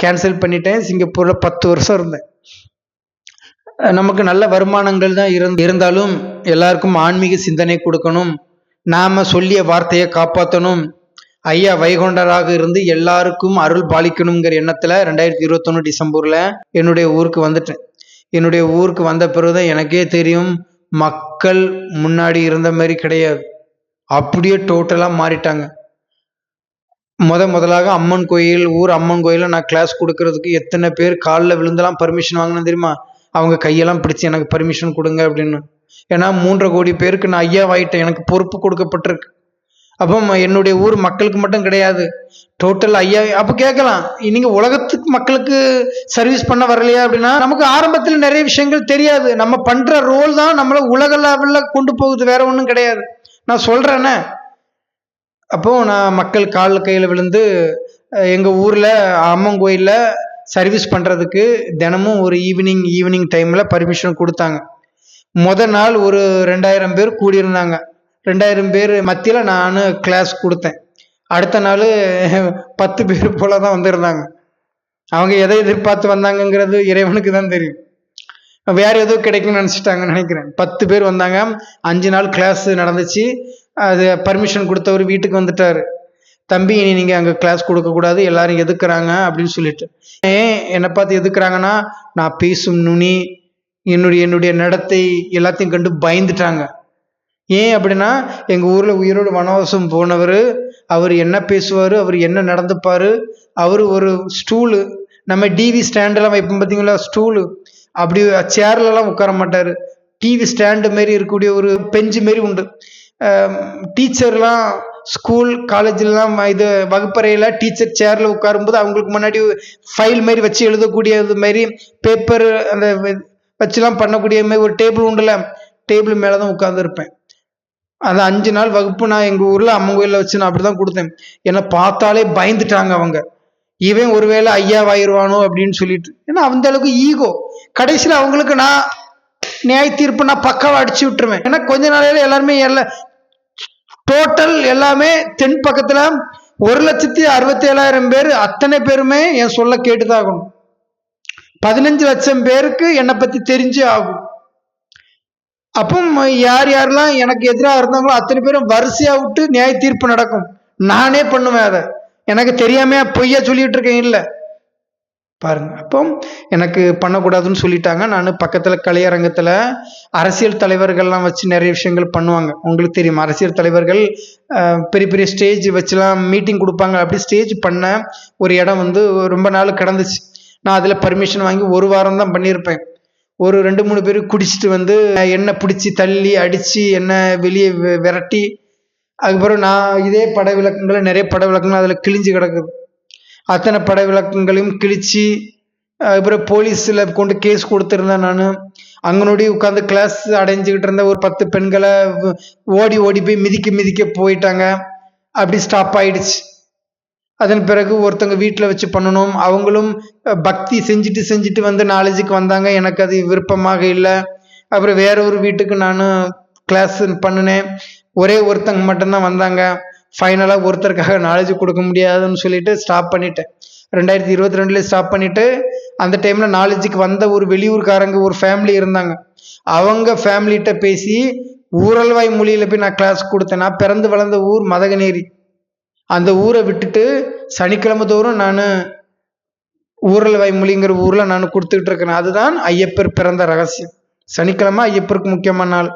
கேன்சல் பண்ணிட்டேன். சிங்கப்பூர்ல 10 வருஷம் இருந்தேன். நமக்கு நல்ல வருமானங்கள் தான் இருந்தாலும் எல்லாருக்கும் ஆன்மீக சிந்தனை கொடுக்கணும், நாம சொல்லிய வார்த்தையை காப்பாற்றணும், ஐயா வைகுண்டராக இருந்து எல்லாருக்கும் அருள் பாலிக்கணுங்கிற எண்ணத்துல 2021 டிசம்பர்ல என்னுடைய ஊருக்கு வந்துட்டேன். என்னுடைய ஊருக்கு வந்த பிறகுதான் எனக்கே தெரியும், மக்கள் முன்னாடி இருந்த மாதிரி கிடையாது, அப்படியே டோட்டலா மாறிட்டாங்க. முதலாக அம்மன் கோயில், ஊர் அம்மன் கோயில நான் கிளாஸ் கொடுக்கறதுக்கு எத்தனை பேர் காலில் விழுந்தெல்லாம் பர்மிஷன் வாங்கினேன் தெரியுமா? அவங்க கையெல்லாம் பிடிச்சி எனக்கு பர்மிஷன் கொடுங்க அப்படின்னு. ஏன்னா 3.5 கோடி பேருக்கு நான் ஐயாவாயிட்டேன், எனக்கு பொறுப்பு கொடுக்கப்பட்டிருக்கு. அப்போ என்னுடைய ஊர் மக்களுக்கு மட்டும் கிடையாது, டோட்டல் ஐயா. அப்போ கேட்கலாம், நீங்க உலகத்துக்கு மக்களுக்கு சர்வீஸ் பண்ண வரலையா அப்படின்னா, நமக்கு ஆரம்பத்தில் நிறைய விஷயங்கள் தெரியாது. நம்ம பண்ற ரோல் தான் நம்மளை உலக லெவலில் கொண்டு போகுது, வேற ஒன்றும் கிடையாது. நான் சொல்றேனே. அப்போ நான் மக்கள் காலில் கையில் விழுந்து எங்கள் ஊரில் அம்மன் கோயிலில் சர்வீஸ் பண்ணுறதுக்கு தினமும் ஒரு ஈவினிங் டைமில் பர்மிஷன் கொடுத்தாங்க. நாள் ஒரு 2000 பேர் கூடியிருந்தாங்க. 2000 பேர் மத்தியில் நான் கிளாஸ் கொடுத்தேன். அடுத்த நாள் 10 பேர் போல தான் வந்திருந்தாங்க. அவங்க எதை எதிர்பார்த்து வந்தாங்கங்கிறது இறைவனுக்கு தான் தெரியும். வேற ஏதோ கிடைக்கும்னு நினச்சிட்டாங்கன்னு நினைக்கிறேன். 10 பேர் வந்தாங்க. 5 நாள் கிளாஸ் நடந்துச்சு. அது பர்மிஷன் கொடுத்தவர் வீட்டுக்கு வந்துட்டாரு. தம்பி, இனி நீங்கள் அங்கே கிளாஸ் கொடுக்கக்கூடாது, எல்லாரும் எதுக்குறாங்க அப்படின்னு சொல்லிட்டு. ஏன் என்னை பார்த்து எதுக்குறாங்கன்னா, நான் பேசும் நுனி, என்னுடைய நடத்தை எல்லாத்தையும் கண்டு பயந்துட்டாங்க. ஏன் அப்படின்னா, எங்கள் ஊரில் உயிரோடு வனவாசம் போனவர், அவர் என்ன பேசுவார், அவர் என்ன நடந்துப்பார், அவர் ஒரு ஸ்டூலு, நம்ம டிவி ஸ்டாண்டெல்லாம் வைப்போம் பார்த்தீங்களா, ஸ்டூலு, அப்படி சேர்லலாம் உட்கார மாட்டார். டிவி ஸ்டாண்டு மாரி இருக்கக்கூடிய ஒரு பெஞ்சு மாரி உண்டு. டீச்சர்லாம் ஸ்கூல் காலேஜ்லாம் இது வகுப்பறையில் டீச்சர் சேரில் உட்காரும்போது அவங்களுக்கு முன்னாடி ஃபைல் மாரி வச்சு எழுதக்கூடியது மாரி பேப்பர் அந்த வச்சுலாம் பண்ணக்கூடிய மாதிரி ஒரு டேபிள் உண்டுல, டேபிள் மேலே தான் உட்காந்துருப்பேன். அந்த 5 நாள் வகுப்பு நான் எங்கள் ஊரில் அம்மன் கோயிலில் வச்சு நான் அப்படி தான் கொடுத்தேன். என்னை பார்த்தாலே பயந்துட்டாங்க அவங்க, இவன் ஒருவேளை ஐயாவாயிருவானோ அப்படின்னு சொல்லிட்டு. ஏன்னா அந்த அளவுக்கு ஈகோ. கடைசியில் அவங்களுக்கு நான் நியாய தீர்ப்பு நான் பக்காவை அடிச்சு விட்டுருவேன். ஏன்னா கொஞ்ச நாளையில எல்லாருமே டோட்டல் எல்லாமே தென் பக்கத்துல 1,67,000 பேர், அத்தனை பேருமே என் சொல்ல கேட்டுதாகணும். 15 லட்சம் பேருக்கு என்னை பத்தி தெரிஞ்சே ஆகும். அப்போ யார் யாரெல்லாம் எனக்கு எதிராக இருந்தாங்களோ அத்தனை பேரும் வரிசையா விட்டு நியாய தீர்ப்பு நடக்கும். நானே பண்ணுவேன். அதை எனக்கு தெரியாம பொய்யா சொல்லிட்டு இருக்கேன் இல்லை பாருங்க. அப்போ எனக்கு பண்ணக்கூடாதுன்னு சொல்லிட்டாங்க. நான் பக்கத்துல கலையரங்கத்துல அரசியல் தலைவர்கள்லாம் வச்சு நிறைய விஷயங்கள் பண்ணுவாங்க. உங்களுக்கு தெரியும், அரசியல் தலைவர்கள் பெரிய பெரிய ஸ்டேஜ் வச்சுலாம் மீட்டிங் கொடுப்பாங்க. அப்படி ஸ்டேஜ் பண்ண ஒரு இடம் வந்து ரொம்ப நாள் கிடந்துச்சு. நான் அதுல பர்மிஷன் வாங்கி 1 வாரம் தான் பண்ணியிருப்பேன். ஒரு 2-3 பேர் குடிச்சிட்டு வந்து என்னை பிடிச்சி தள்ளி அடிச்சு என்ன வெளியே விரட்டி, அதுக்கப்புறம் நான் இதே பட விளக்கங்களை நிறைய பட விளக்கங்கள் அதில் கிழிஞ்சு கிடக்குது. அத்தனை பட விளக்கங்களையும் கிழிச்சு அதுக்கப்புறம் போலீஸில் கொண்டு கேஸ் கொடுத்துருந்தேன். நான் அங்கனோடி உட்காந்து கிளாஸ் அடைஞ்சிக்கிட்டு இருந்த ஒரு 10 பெண்களை ஓடி போய் மிதிக்க போயிட்டாங்க. அப்படி ஸ்டாப் ஆயிடுச்சு. அதன் பிறகு ஒருத்தங்க வீட்டில் வச்சு பண்ணணும். அவங்களும் பக்தி செஞ்சுட்டு வந்து நாலேஜுக்கு வந்தாங்க. எனக்கு அது விருப்பமாக இல்லை. அப்புறம் வேற ஒரு வீட்டுக்கு நான் கிளாஸ் பண்ணினேன். ஒரே ஒருத்தங்க மட்டும்தான் வந்தாங்க. ஃபைனலாக ஒருத்தருக்காக நாலேஜ் கொடுக்க முடியாதுன்னு சொல்லிட்டு ஸ்டாப் பண்ணிட்டேன். 2022 ஸ்டாப் பண்ணிட்டு, அந்த டைம்ல நாலேஜுக்கு வந்த ஒரு வெளியூர்காரங்க ஒரு ஃபேமிலி இருந்தாங்க. அவங்க ஃபேமிலிகிட்ட பேசி ஊரல்வாய் மொழியில போய் நான் கிளாஸ் கொடுத்தேன். நான் பிறந்து வளர்ந்த ஊர் மதகநேரி. அந்த ஊரை விட்டுட்டு சனிக்கிழமை தோறும் நான் ஊரல்வாய் மொழிங்கிற ஊர்ல நான் கொடுத்துக்கிட்டு இருக்கிறேன். அதுதான் ஐயப்பர் பிறந்த ரகசியம். சனிக்கிழமை ஐயப்பருக்கு முக்கியமான நாள்.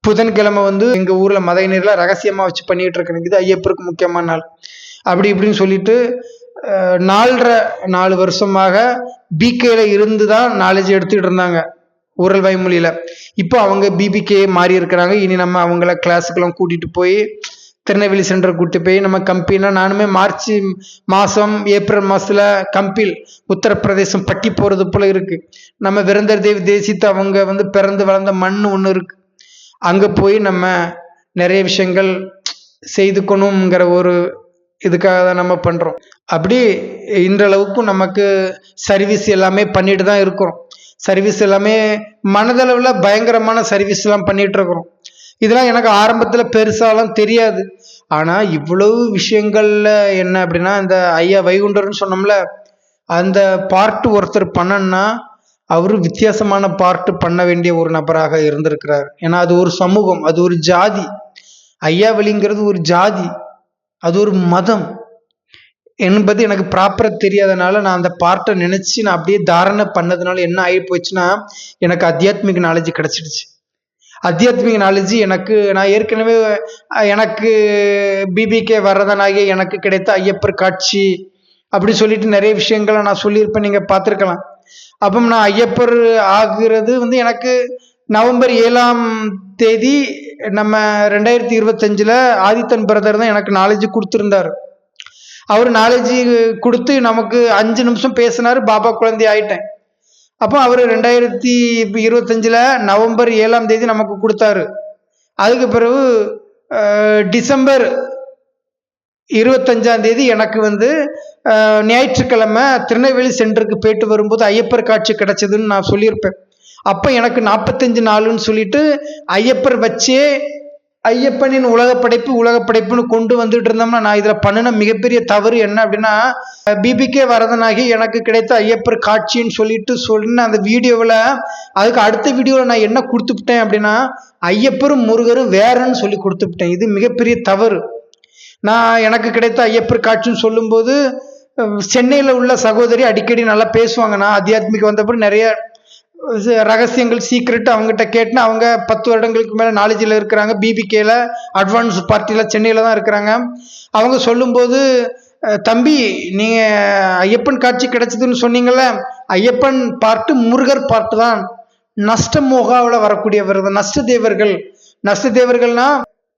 புதன்கிழமை வந்து எங்க ஊர்ல மதகநேரில ரகசியமா வச்சு பண்ணிட்டு இருக்கேன். இது ஐயப்பருக்கு முக்கியமான நாள். அப்படி இப்படின்னு சொல்லிட்டு 4 வருஷமாக பிகேல இருந்து தான் நாலேஜ் எடுத்துக்கிட்டு இருந்தாங்க ஊரல்வாய் மொழியில. இப்போ அவங்க பிபிகே மாறி இருக்கிறாங்க. இனி நம்ம அவங்கள கிளாஸுக்கெல்லாம் கூட்டிட்டு போய் திருநெல்வேலி சென்டர் கூட்டி போய் நம்ம கம்பினா, நானுமே மார்ச் மாதம் ஏப்ரல் மாதத்துல கம்பில் உத்தரப்பிரதேசம் பட்டி போகிறது போல இருக்கு. நம்ம விரந்தர் தேவி தேசித்து அவங்க வந்து பிறந்து வளர்ந்த மண் ஒன்று இருக்கு. அங்கே போய் நம்ம நிறைய விஷயங்கள் செய்துக்கணுங்கிற ஒரு இதுக்காக தான் நம்ம பண்ணுறோம். அப்படி இன்றளவுக்கும் நமக்கு சர்வீஸ் எல்லாமே பண்ணிட்டு தான் இருக்கிறோம். சர்வீஸ் எல்லாமே மனதளவில் பயங்கரமான சர்வீஸ் எல்லாம் பண்ணிட்டு இருக்கிறோம். இதெல்லாம் எனக்கு ஆரம்பத்தில் பெருசாலாம் தெரியாது. ஆனால் இவ்வளவு விஷயங்கள்ல என்ன அப்படின்னா, இந்த ஐயா வைகுண்டர்னு சொன்னோம்ல, அந்த பார்ட் ஒருத்தர் பண்ணன்னா அவரு வித்தியாசமான பார்ட் பண்ண வேண்டிய ஒரு நபராக இருந்திருக்கிறார். ஏன்னா அது ஒரு சமூகம், அது ஒரு ஜாதி. ஐயாவளிங்கிறது ஒரு ஜாதி, அது ஒரு மதம் என்பது எனக்கு ப்ராப்பரா தெரியாதனால நான் அந்த பார்ட்டை நினைச்சு நான் அப்படியே தாரணை பண்ணதுனால என்ன ஆகி போச்சுன்னா, எனக்கு அத்தியாத்மிக நாலேஜ் கிடைச்சிடுச்சு. அத்தியாத்மிக நாலேஜ் நான் ஏற்கனவே எனக்கு பிபிகே வர்றதனாகிய எனக்கு கிடைத்த ஐயப்பர் காட்சி அப்படி சொல்லிட்டு நிறைய விஷயங்களை நான் சொல்லியிருப்பேன், நீங்க பார்த்துருக்கலாம். அப்போ நான் ஐயப்பர் ஆகுறது வந்து எனக்கு நவம்பர் 7ஆம் தேதி நம்ம 2025 ஆதித்தன் பிரதர் தான் எனக்கு நாலேஜ் கொடுத்துருந்தாரு. அவர் நாலேஜ் கொடுத்து நமக்கு 5 நிமிஷம் பேசினாரு, பாபா குழந்தை ஆயிட்டேன். அப்போ அவர் 2025 நவம்பர் 7ஆம் தேதி நமக்கு கொடுத்தாரு. அதுக்கு பிறகு டிசம்பர் 25ஆம் தேதி எனக்கு வந்து ஞாயிற்றுக்கிழமை திருநெல்வேலி சென்டருக்கு போயிட்டு வரும்போது ஐயப்பர் காட்சி கிடைச்சதுன்னு நான் சொல்லியிருப்பேன். அப்போ எனக்கு 45 நாளுன்னு சொல்லிட்டு ஐயப்பர் வச்சே ஐயப்பனின் உலகப்படைப்புன்னு கொண்டு வந்துட்டு இருந்தோம்னா, நான் இதில் பண்ணின மிகப்பெரிய தவறு என்ன அப்படின்னா, பிபிகே வரதனாகி எனக்கு கிடைத்த ஐயப்பர் காட்சின்னு சொல்லிட்டு சொன்ன அந்த வீடியோவில், அதுக்கு அடுத்த வீடியோவில் நான் என்ன கொடுத்துவிட்டேன் அப்படின்னா, ஐயப்பரும் முருகரும் வேறன்னு சொல்லி கொடுத்துவிட்டேன். இது மிகப்பெரிய தவறு. நான் எனக்கு கிடைத்த ஐயப்பர் காட்சின்னு சொல்லும்போது சென்னையில் உள்ள சகோதரி அடிக்கடி நல்லா பேசுவாங்க. நான் ஆத்தியாத்மிக்கு வந்தப்பறம் நிறைய ரகசியங்கள் சீக்ரெட் அவங்ககிட்ட கேட்டுன்னு, அவங்க 10 வருடங்களுக்கு மேலே நாலேஜில் இருக்கிறாங்க. பிபிகேல அட்வான்ஸ் பார்ட்டியில் சென்னையில் தான் இருக்கிறாங்க. அவங்க சொல்லும்போது, தம்பி நீங்கள் ஐயப்பன் காட்சி கிடைச்சதுன்னு சொன்னீங்கல்ல, ஐயப்பன் பார்ட்டு முருகர் பார்ட்டு தான். நஷ்டமோகாவில் வரக்கூடியவர் தான் நஷ்டதேவர்கள்னா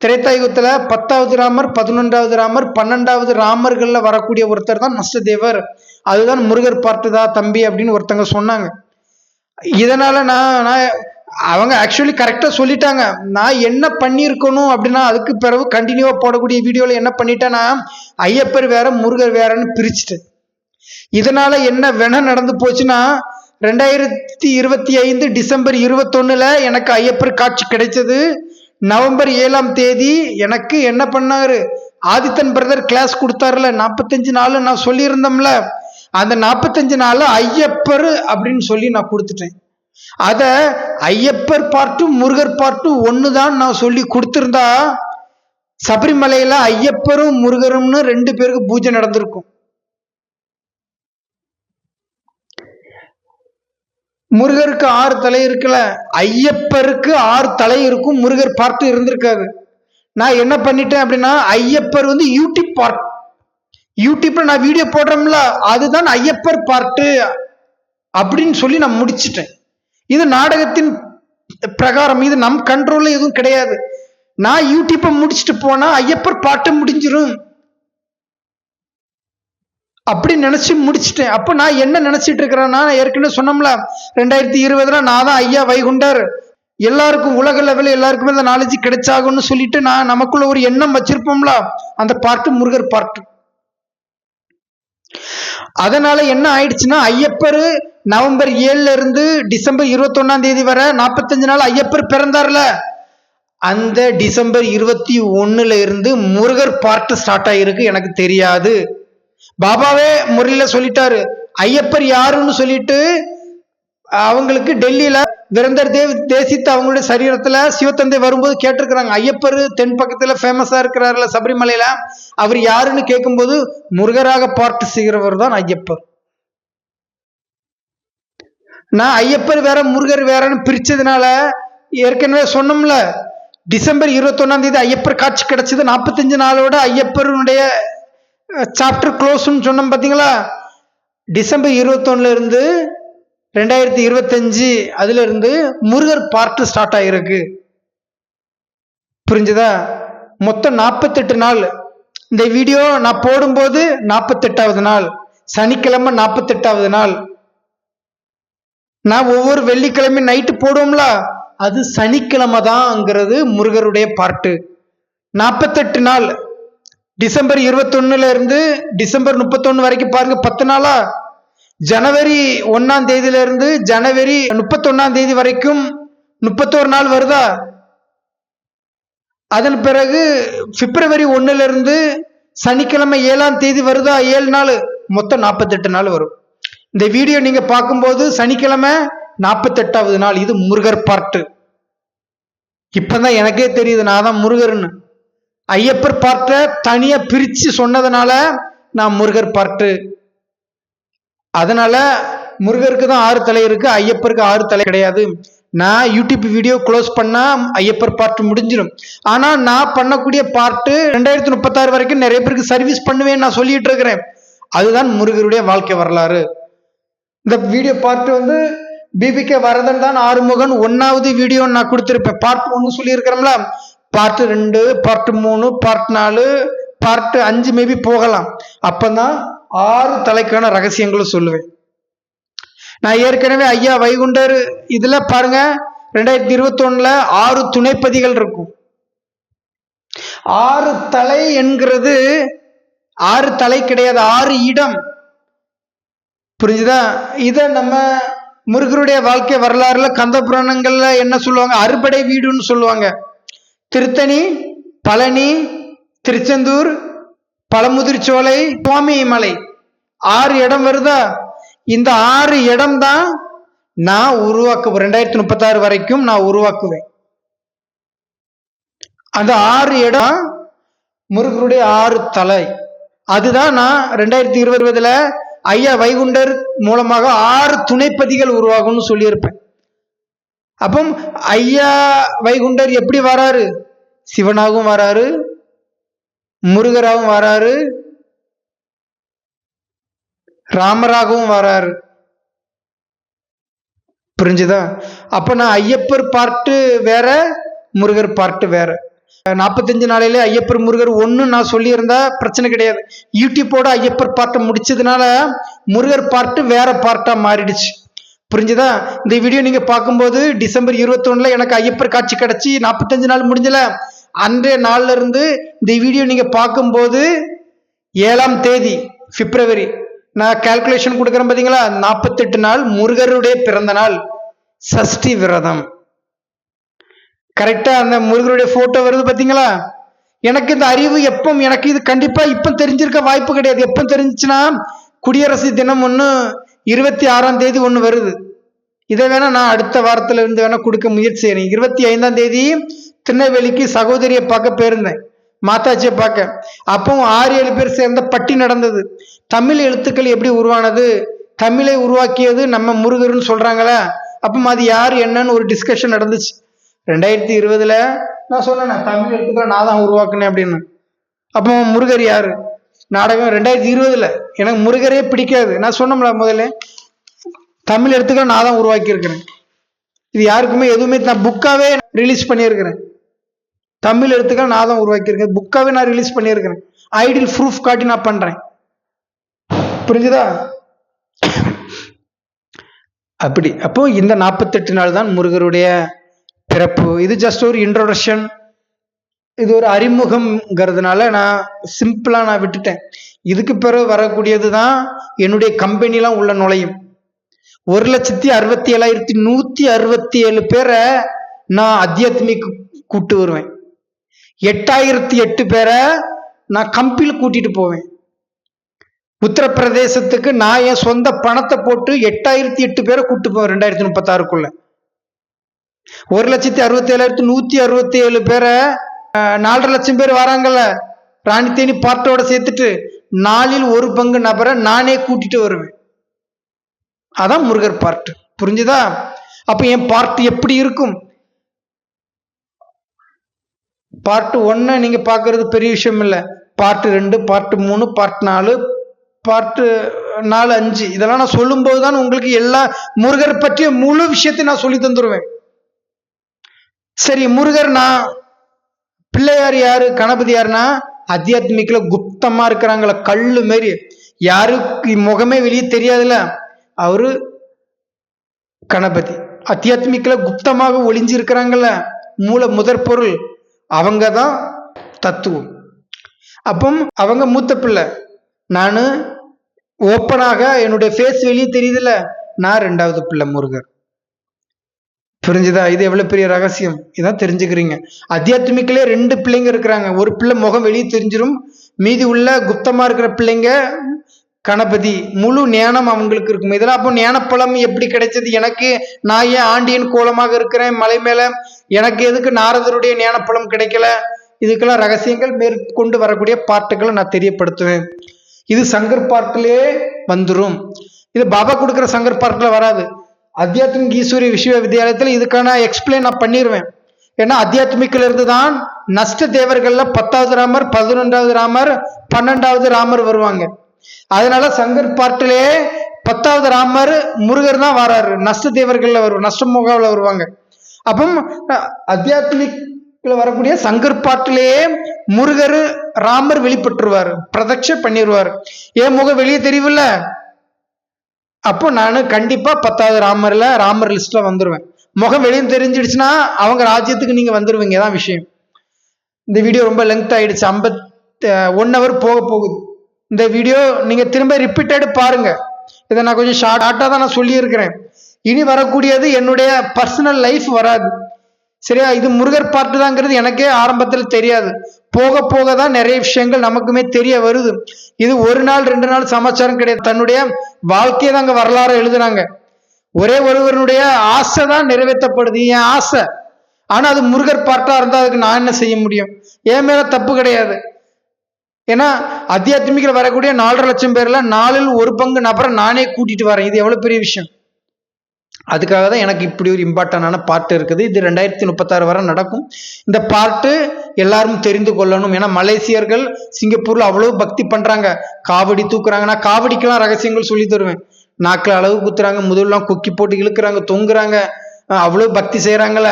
திரேதாயுகத்தில் 10வது ராமர், 11வது ராமர், 12வது ராமர்களில் வரக்கூடிய ஒருத்தர் தான் நஷ்டதேவர். அதுதான் முருகர் பார்ட்டு தான் தம்பி அப்படின்னு ஒருத்தங்க சொன்னாங்க. இதனால நான் அவங்க ஆக்சுவலி கரெக்டாக சொல்லிட்டாங்க. நான் என்ன பண்ணியிருக்கணும் அப்படின்னா, அதுக்கு பிறகு கண்டினியூவா போடக்கூடிய வீடியோவில் என்ன பண்ணிட்டேன்னா, ஐயப்பர் வேற முருகர் வேறன்னு பிரிச்சுட்டேன். இதனால என்ன வேணா நடந்து போச்சுன்னா, 2025 டிசம்பர் 21 எனக்கு ஐயப்பர் காட்சி கிடைச்சது. நவம்பர் 7ஆம் தேதி எனக்கு என்ன பண்ணாரு, ஆதித்தன் பிரதர் கிளாஸ் கொடுத்தாருல 45 நாள் நான் சொல்லியிருந்தோம்ல, அந்த 45 நாள் ஐயப்பர் அப்படின்னு சொல்லி நான் கொடுத்துட்டேன். அத ஐயப்பர் பார்ட்டும் முருகர் பார்ட்டும் ஒண்ணுதான் நான் சொல்லி கொடுத்திருந்தா சபரிமலையில ஐயப்பரும் முருகரும்னு 2 பேருக்கு பூஜை நடந்திருக்கும். முருகருக்கு 6 தலை இருக்குல்ல, ஐயப்பருக்கு 6 தலை இருக்கும், முருகர் பார்ட் இருந்திருக்காது. நான் என்ன பண்ணிட்டேன் அப்படின்னா, ஐயப்பர் யூடியூப் பார்ட், யூடியூப்ல நான் வீடியோ போடுறோம்ல, அதுதான் ஐயப்பர் பார்ட் அப்படின்னு சொல்லி நான் முடிச்சிட்டேன். இது நாடகத்தின் பிரகாரம், இது நம் கண்ட்ரோல்ல எதுவும் கிடையாது. நான் யூடியூப்பை முடிச்சுட்டு போனா ஐயப்பர் பாட்டு முடிஞ்சிரும் அப்படி நினைச்சு முடிச்சிட்டேன். அப்ப நான் என்ன நினைச்சிட்டு இருக்கிறேன்னா, ஏற்கனவே சொன்னோம்ல 2020 நான் தான் ஐயா வைகுண்டர், எல்லாருக்கும் உலக லெவலில் எல்லாருக்குமே இந்த நாலேஜ் கிடைச்சாகும்னு சொல்லிட்டு நான் நமக்குள்ள ஒரு எண்ணம் வச்சிருப்போம்ல, அந்த பார்ட்டு முருகர் பார்ட்டு. அதனால என்ன ஆயிடுச்சுன்னா, ஐயப்பர் நவம்பர் 7ல இருந்து டிசம்பர் 21ஆம் தேதி வரை 45 நாள் ஐயப்பர் பிறந்தார்ல, அந்த டிசம்பர் 21ல இருந்து முருகர் பார்ட் ஸ்டார்ட் ஆகிருக்கு. எனக்கு தெரியாது. பாபாவே முறையில சொல்லிட்டாரு, ஐயப்பர் யாருன்னு சொல்லிட்டு அவங்களுக்கு டெல்லியில விரந்தர் தேவ் தேசித்து அவங்களுடைய சரீரத்துல சிவத்தந்தை வரும்போது கேட்டிருக்கிறாங்க, ஐயப்பர் தென் பக்கத்துல ஃபேமஸா இருக்கிறாருல சபரிமலையில, அவர் யாருன்னு கேட்கும்போது முருகராக பார்ட் செய்கிறவர் தான் ஐயப்பர். நான் ஐயப்பர் வேற முருகர் வேறன்னு பிரிச்சதுனால, ஏற்கனவே சொன்னோம்ல, டிசம்பர் 21ஆம் தேதி ஐயப்பர் காட்சி கிடைச்சது. 45 நாளோட ஐயப்பருடைய சாப்டர் க்ளோஸ்ன்னு சொன்னோம் பாத்தீங்களா. டிசம்பர் 21ல இருந்து 2025 அதுல இருந்து முருகர் பார்ட் ஸ்டார்ட் ஆகிருக்கு. புரிஞ்சுதா? மொத்தம் 48 நாள். இந்த வீடியோ நான் போடும்போது 48வது நாள், சனிக்கிழமை 48வது நாள். நான் ஒவ்வொரு வெள்ளிக்கிழமை நைட்டு போடுவோம்ல, அது சனிக்கிழமை தான்ங்கிறது முருகருடைய பார்ட்டு. 48 நாள், டிசம்பர் 21ல இருந்து டிசம்பர் 31 வரைக்கும் பாருங்க, 10 நாளா. ஜனவரி 1ஆம் தேதியில இருந்து ஜனவரி 31ஆம் தேதி வரைக்கும் 31 நாள் வருதா. அதன் பிறகு பிப்ரவரி 1ல இருந்து சனிக்கிழமை 7ஆம் தேதி வருதா, 7 நாள், மொத்தம் 48 நாள் வரும். இந்த வீடியோ நீங்க பார்க்கும்போது சனிக்கிழமை 48வது நாள். இது முருகர் பார்ட்டு. இப்பதான் எனக்கே தெரியுது நான் தான் முருகர்னு. ஐயப்பர் பார்ட்டை தனியா பிரிச்சு சொன்னதுனால நான் முருகர் பார்ட்டு. அதனால முருகருக்கு தான் 6 தலை இருக்கு, ஐயப்பருக்கு 6 தலை கிடையாது. நான் யூடியூப் வீடியோ க்ளோஸ் பண்ணா ஐயப்பர் பார்ட் முடிஞ்சிடும். ஆனா நான் பண்ணக்கூடிய பார்ட்டு 2036 வரைக்கும் நிறைய பேருக்கு சர்வீஸ் பண்ணுவேன் நான் சொல்லிட்டு இருக்கிறேன். அதுதான் முருகருடைய வாழ்க்கை வரலாறு. இந்த வீடியோ பார்ட் பிபிகே வரதன் தான் ஆறுமுகன் 1வது வீடியோ நான் கொடுத்திருப்பேன். பார்ட் 1 சொல்லி இருக்கிறோம்ல, part 2, part 3, part 4, part 5 maybe போகலாம். அப்பதான் 6 தலைக்கான ரகசியங்களும் சொல்லுவேன். நான் ஏற்கனவே ஐயா வைகுண்டர் இதுல பாருங்க, 2021ல 6 துணைப்பதிகள் இருக்கும். 6 தலை என்கிறது 6 தலை கிடையாது, 6 இடம். புரிஞ்சுதா? இத நம்ம முருகருடைய வாழ்க்கை வரலாறுல கந்த புராணங்கள்ல என்ன சொல்லுவாங்க, அறுபடை வீடுன்னு சொல்லுவாங்க. திருத்தணி, பழனி, திருச்செந்தூர், பழமுதிர்ச்சோலை, சுவாமி மலை, 6 இடம் வருதா. இந்த 6 இடம் தான் நான் உருவாக்குவேன். 2036 வரைக்கும் நான் உருவாக்குவேன். அந்த 6 இடம் முருகருடைய 6 தலை. அதுதான் நான் 2020ல ஐயா வைகுண்டர் மூலமாக 6 துணைப்பதிகள் உருவாகும்னு சொல்லியிருப்பேன். அப்போ ஐயா வைகுண்டர் எப்படி வராரு? சிவனாகவும் வராரு, முருகராகவும் வராரு, ராமராகவும் வராரு. புரிஞ்சுதா? அப்ப நான் ஐயப்பர் பார்ட்டு வேற, முருகர் பார்ட்டு வேற. 45 நாளையில ஐயப்பர் முருகர் 1 நான் சொல்லியிருந்தா பிரச்சனை கிடையாது. யூடியூப்போட ஐயப்பர் பார்ட்டை முடிச்சதுனால முருகர் பார்ட்டு வேற பார்ட்டா மாறிடுச்சு. புரிஞ்சுதா? இந்த வீடியோ நீங்க பார்க்கும்போது டிசம்பர் 21ல எனக்கு ஐயப்பர் காட்சி கிடைச்சி 45 நாள் முடிஞ்சல. அன்றைய நாள்ல இருந்து இந்த வீடியோ நீங்க பார்க்கும்போது 7ஆம் தேதி பிப்ரவரி நான் கால்குலேஷன் கொடுக்குறேன் பாத்தீங்களா. 48 நாள் முருகருடைய பிறந்த நாள், சஷ்டி விரதம். கரெக்டா அந்த முருகருடைய போட்டோ வருது பாத்தீங்களா? எனக்கு இந்த அறிவு எப்போ, எனக்கு இது கண்டிப்பா இப்ப தெரிஞ்சிருக்க வாய்ப்பு கிடையாது. எப்ப தெரிஞ்சுச்சுன்னா குடியரசு தினம் 26 ஒண்ணு வருது. இதை வேணா நான் அடுத்த வாரத்துல இருந்து வேணா கொடுக்க முயற்சி செய்யறேன். 25 திருநெல்வேலிக்கு சகோதரியை பார்க்க போயிருந்தேன், மாதாச்சியை பார்க்க. அப்போ 6-7 பேர் சேர்ந்த பட்டி நடந்தது. தமிழ் எழுத்துக்கள் எப்படி உருவானது, தமிழை உருவாக்கியது நம்ம முருகர்னு சொல்றாங்களா, அப்போ அது யார் என்னன்னு ஒரு டிஸ்கஷன் நடந்துச்சு. 2020 நான் சொன்னேன், தமிழ் எழுத்துக்களை நான் தான் உருவாக்குனேன் அப்படின்னு. அப்போ முருகர் யாரு? நாடகம் 2020 எனக்கு முருகரே பிடிக்காது. நான் சொன்னோம்ல முதல்ல, தமிழ் எழுத்துக்களை நான் தான் உருவாக்கி இருக்கிறேன். இது யாருக்குமே எதுவுமே நான் புக்காவே ரிலீஸ் பண்ணியிருக்கிறேன். தமிழ் எழுத்துக்கள் நான் தான் உருவாக்கியிருக்கேன், புக்காவே நான் ரிலீஸ் பண்ணியிருக்கிறேன். ஐடியல் ப்ரூஃப் காட்டி நான் பண்றேன். புரிஞ்சுதா? அப்படி அப்போ இந்த 48 நாள் தான் முருகருடைய பிறப்பு. இது ஜஸ்ட் ஒரு இன்ட்ரோடக்ஷன், இது ஒரு அறிமுகம்ங்கிறதுனால நான் சிம்பிளா நான் விட்டுட்டேன். இதுக்கு பிறகு வரக்கூடியது தான் என்னுடைய கம்பெனிலாம் உள்ள நுழையும். 1,67,167 பேரை நான் அத்தியாத்மிக் கூட்டு வருவேன். 8,008 பேரை நான் கம்பியில் கூட்டிட்டு போவேன். உத்தரப்பிரதேசத்துக்கு நான் என் சொந்த பணத்தை போட்டு 8,008 பேரை கூட்டு போவேன் 2036க்குள்ள. 1,67,167 பேரை 4.5 லட்சம் பேர் வராங்கல்ல, ராணித்தேனி பார்ட்டோட சேர்த்துட்டு 1/4 பங்கு நபரை நானே கூட்டிட்டு வருவேன். அதான் முருகர் பார்ட். புரிஞ்சுதா? அப்ப என் பார்ட் எப்படி இருக்கும்? பார்ட் 1 நீங்க பாக்குறது பெரிய விஷயம் இல்ல. பார்ட் 2, பார்ட் 3, பார்ட் 4, பார்ட் 4, 5 இதெல்லாம் நான் சொல்லும் போதுதான் உங்களுக்கு எல்லா முருகர் பற்றிய முழு விஷயத்தையும் நான் சொல்லி தந்துருவேன். சரி, முருகர் நான் பிள்ளையார் யாரு, கணபதி யாருன்னா அத்தியாத்மிக்கல குப்தமா இருக்கிறாங்கள, கல்லு மாரி, யாருக்கு முகமே வெளியே தெரியாதுல்ல, அவரு கணபதி. அத்தியாத்மிக்கல குப்தமாக ஒளிஞ்சு இருக்கிறாங்கல்ல, மூல முதற் பொருள், அவங்கதான் தத்துவம். அப்போ அவங்க மூத்த பிள்ளை, நானு ஓப்பனாக என்னுடைய ஃபேஸ் வெளியே தெரியுதுல்ல, நான் 2வது பிள்ளை முருகர். புரிஞ்சுதா? இது எவ்வளவு பெரிய ரகசியம், இதான் தெரிஞ்சுக்கிறீங்க. அத்தியாத்மிக்கலே 2 பிள்ளைங்க இருக்கிறாங்க. ஒரு பிள்ளை முகம் வெளியே தெரிஞ்சிடும், மீதி உள்ள குப்தமா இருக்கிற பிள்ளைங்க கணபதி. முழு ஞானம் அவங்களுக்கு இருக்கும். இதெல்லாம் அப்போ ஞானப்பழம் எப்படி கிடைச்சது எனக்கு? நான் ஏன் ஆண்டியன் கோலமாக இருக்கிறேன் மலை மேல? எனக்கு எதுக்கு நாரதருடைய ஞானப்பழம் கிடைக்கல? இதுக்கெல்லாம் ரகசியங்கள் மேற்கொண்டு வரக்கூடிய பாட்டுகளை நான் தெரியப்படுத்துவேன். இது சங்கர் பார்ட்டிலே வந்துடும். இது பாபா கொடுக்குற சங்கர் பார்ட்டில் வராது. அத்தியாத்மிக் ஈஸ்வரிய விஸ்வவித்யாலயத்தில் இதுக்கான எக்ஸ்பிளைன் நான் பண்ணிடுவேன். ஏன்னா அத்தியாத்மிக்கில் இருந்து தான் நஷ்ட தேவர்கள்ல 10வது ராமர், 11வது ராமர், 12வது ராமர் வருவாங்க. அதனால சங்கர் பார்ட்டிலே 10வது ராமர் முருகர் தான் வராரு, நஷ்ட தேவர்கள்ல வருவார், நஷ்டமோகாவில் வருவாங்க. அப்போ அத்தியாத்மிக்ல வரக்கூடிய சங்கர் பாட்டிலேயே முருகர் ராமர் வெளிப்பட்டுருவார், பிரதட்ச பண்ணிடுவார். ஏன் முகம் வெளியே தெரியவில்ல? அப்போ நான் கண்டிப்பா 10வது ராமர் லிஸ்ட்ல வந்துருவேன். முகம் வெளியே தெரிஞ்சிடுச்சுன்னா அவங்க ராஜ்யத்துக்கு நீங்க வந்துருவீங்க. தான் விஷயம். இந்த வீடியோ ரொம்ப லெங்த் ஆயிடுச்சு, 51 hour போக போகுது. இந்த வீடியோ நீங்க திரும்ப ரிப்பீட்டட் பாருங்க. இதை நான் கொஞ்சம் ஷார்ட்டா தான் நான் சொல்லி இருக்கிறேன். இனி வரக்கூடியது என்னுடைய பர்சனல் லைஃப் வராது, சரியா? இது முருகர் பார்ட்டு தாங்கிறது எனக்கே ஆரம்பத்தில் தெரியாது. போக போக தான் நிறைய விஷயங்கள் நமக்குமே தெரிய வருது. இது 1 நாள் 2 நாள் சமாச்சாரம் கிடையாது. தன்னுடைய வாழ்க்கையை தாங்க வரலாறு எழுதுனாங்க. ஒரே ஒருவருடைய ஆசை தான் நிறைவேற்றப்படுது, என் ஆசை. ஆனா அது முருகர் பார்ட்டா இருந்தா அதுக்கு நான் என்ன செய்ய முடியும்? என் மேல தப்பு கிடையாது. ஏன்னா அத்தியாத்மிகில் வரக்கூடிய 4.5 லட்சம் பேர்ல 1/4 பங்கு நபரை நானே கூட்டிட்டு வரேன். இது எவ்வளவு பெரிய விஷயம். அதுக்காக தான் எனக்கு இப்படி ஒரு இம்பார்ட்டன்டான பார்ட் இருக்குது. இது 2036 வரை நடக்கும். இந்த பார்ட்டு எல்லாரும் தெரிந்து கொள்ளணும். ஏன்னா மலேசியர்கள் சிங்கப்பூர்ல அவ்வளவு பக்தி பண்றாங்க, காவடி தூக்குறாங்க. நான் காவடிக்கெல்லாம் ரகசியங்கள் சொல்லி தருவேன். நாக்கில் அளவு குத்துறாங்க, முதல்லாம் கொக்கி போட்டு இழுக்கிறாங்க, தொங்குறாங்க, அவ்வளவு பக்தி செய்யறாங்கல்ல.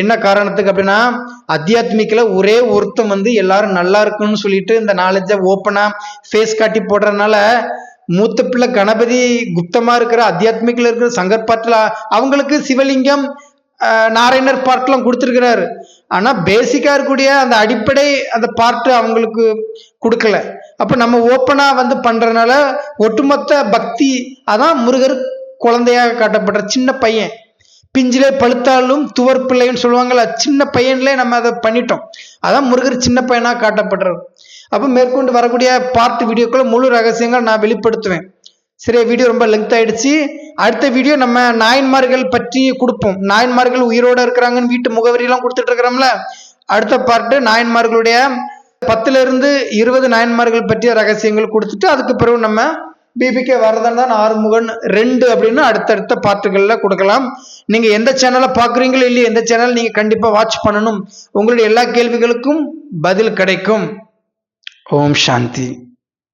என்ன காரணத்துக்கு அப்படின்னா அத்தியாத்மிக்கில் ஒரே ஒருத்தம் எல்லாரும் நல்லா இருக்குன்னு சொல்லிட்டு இந்த நாலேஜை ஓப்பனா ஃபேஸ் காட்டி போடுறதுனால மூத்த பிள்ளை கணபதி குப்தமா இருக்கிற அத்தியாத்மிக்கில் இருக்கிற சங்கர் பாட்டில் அவங்களுக்கு சிவலிங்கம் நாராயணர் பார்ட்லாம் கொடுத்துருக்கிறாரு. ஆனா பேசிக்கா இருக்கக்கூடிய அந்த அடிப்படை அந்த பார்ட் அவங்களுக்கு கொடுக்கல. அப்ப நம்ம ஓப்பனா பண்றதுனால ஒட்டுமொத்த பக்தி அதான் முருகர் குழந்தையாக காட்டப்படுற சின்ன பையன். பிஞ்சிலே பழுத்தாலும் துவர் பிள்ளைன்னு சொல்லுவாங்கல்ல, சின்ன பையன்லே நம்ம அதை பண்ணிட்டோம். அதான் முருகர் சின்ன பையனாக காட்டப்படுறது. அப்போ மேற்கொண்டு வரக்கூடிய பார்ட் வீடியோக்குள்ள முழு ரகசியங்கள் நான் வெளிப்படுத்துவேன். சரி, வீடியோ ரொம்ப லென்த் ஆயிடுச்சு. அடுத்த வீடியோ நம்ம நாயன்மார்கள் பற்றி கொடுப்போம். நாயன்மார்கள் உயிரோட இருக்கிறாங்கன்னு வீட்டு முகவரியெல்லாம் கொடுத்துட்டு இருக்கிறோம்ல, அடுத்த பார்ட்டு நாயன்மார்களுடைய 10 to 20 நாயன்மார்கள் பற்றிய ரகசியங்கள் கொடுத்துட்டு அதுக்கு பிறகு நம்ம பிபிகே வரதன் தான் ஆறுமுகன் 2 அப்படின்னு அடுத்தடுத்த பார்ட்டுகளில் கொடுக்கலாம். நீங்க எந்த சேனலை பார்க்குறீங்களோ இல்லையோ, எந்த சேனல் நீங்க கண்டிப்பா வாட்ச் பண்ணணும். உங்களுடைய எல்லா கேள்விகளுக்கும் பதில் கிடைக்கும். ஓம் சாந்தி.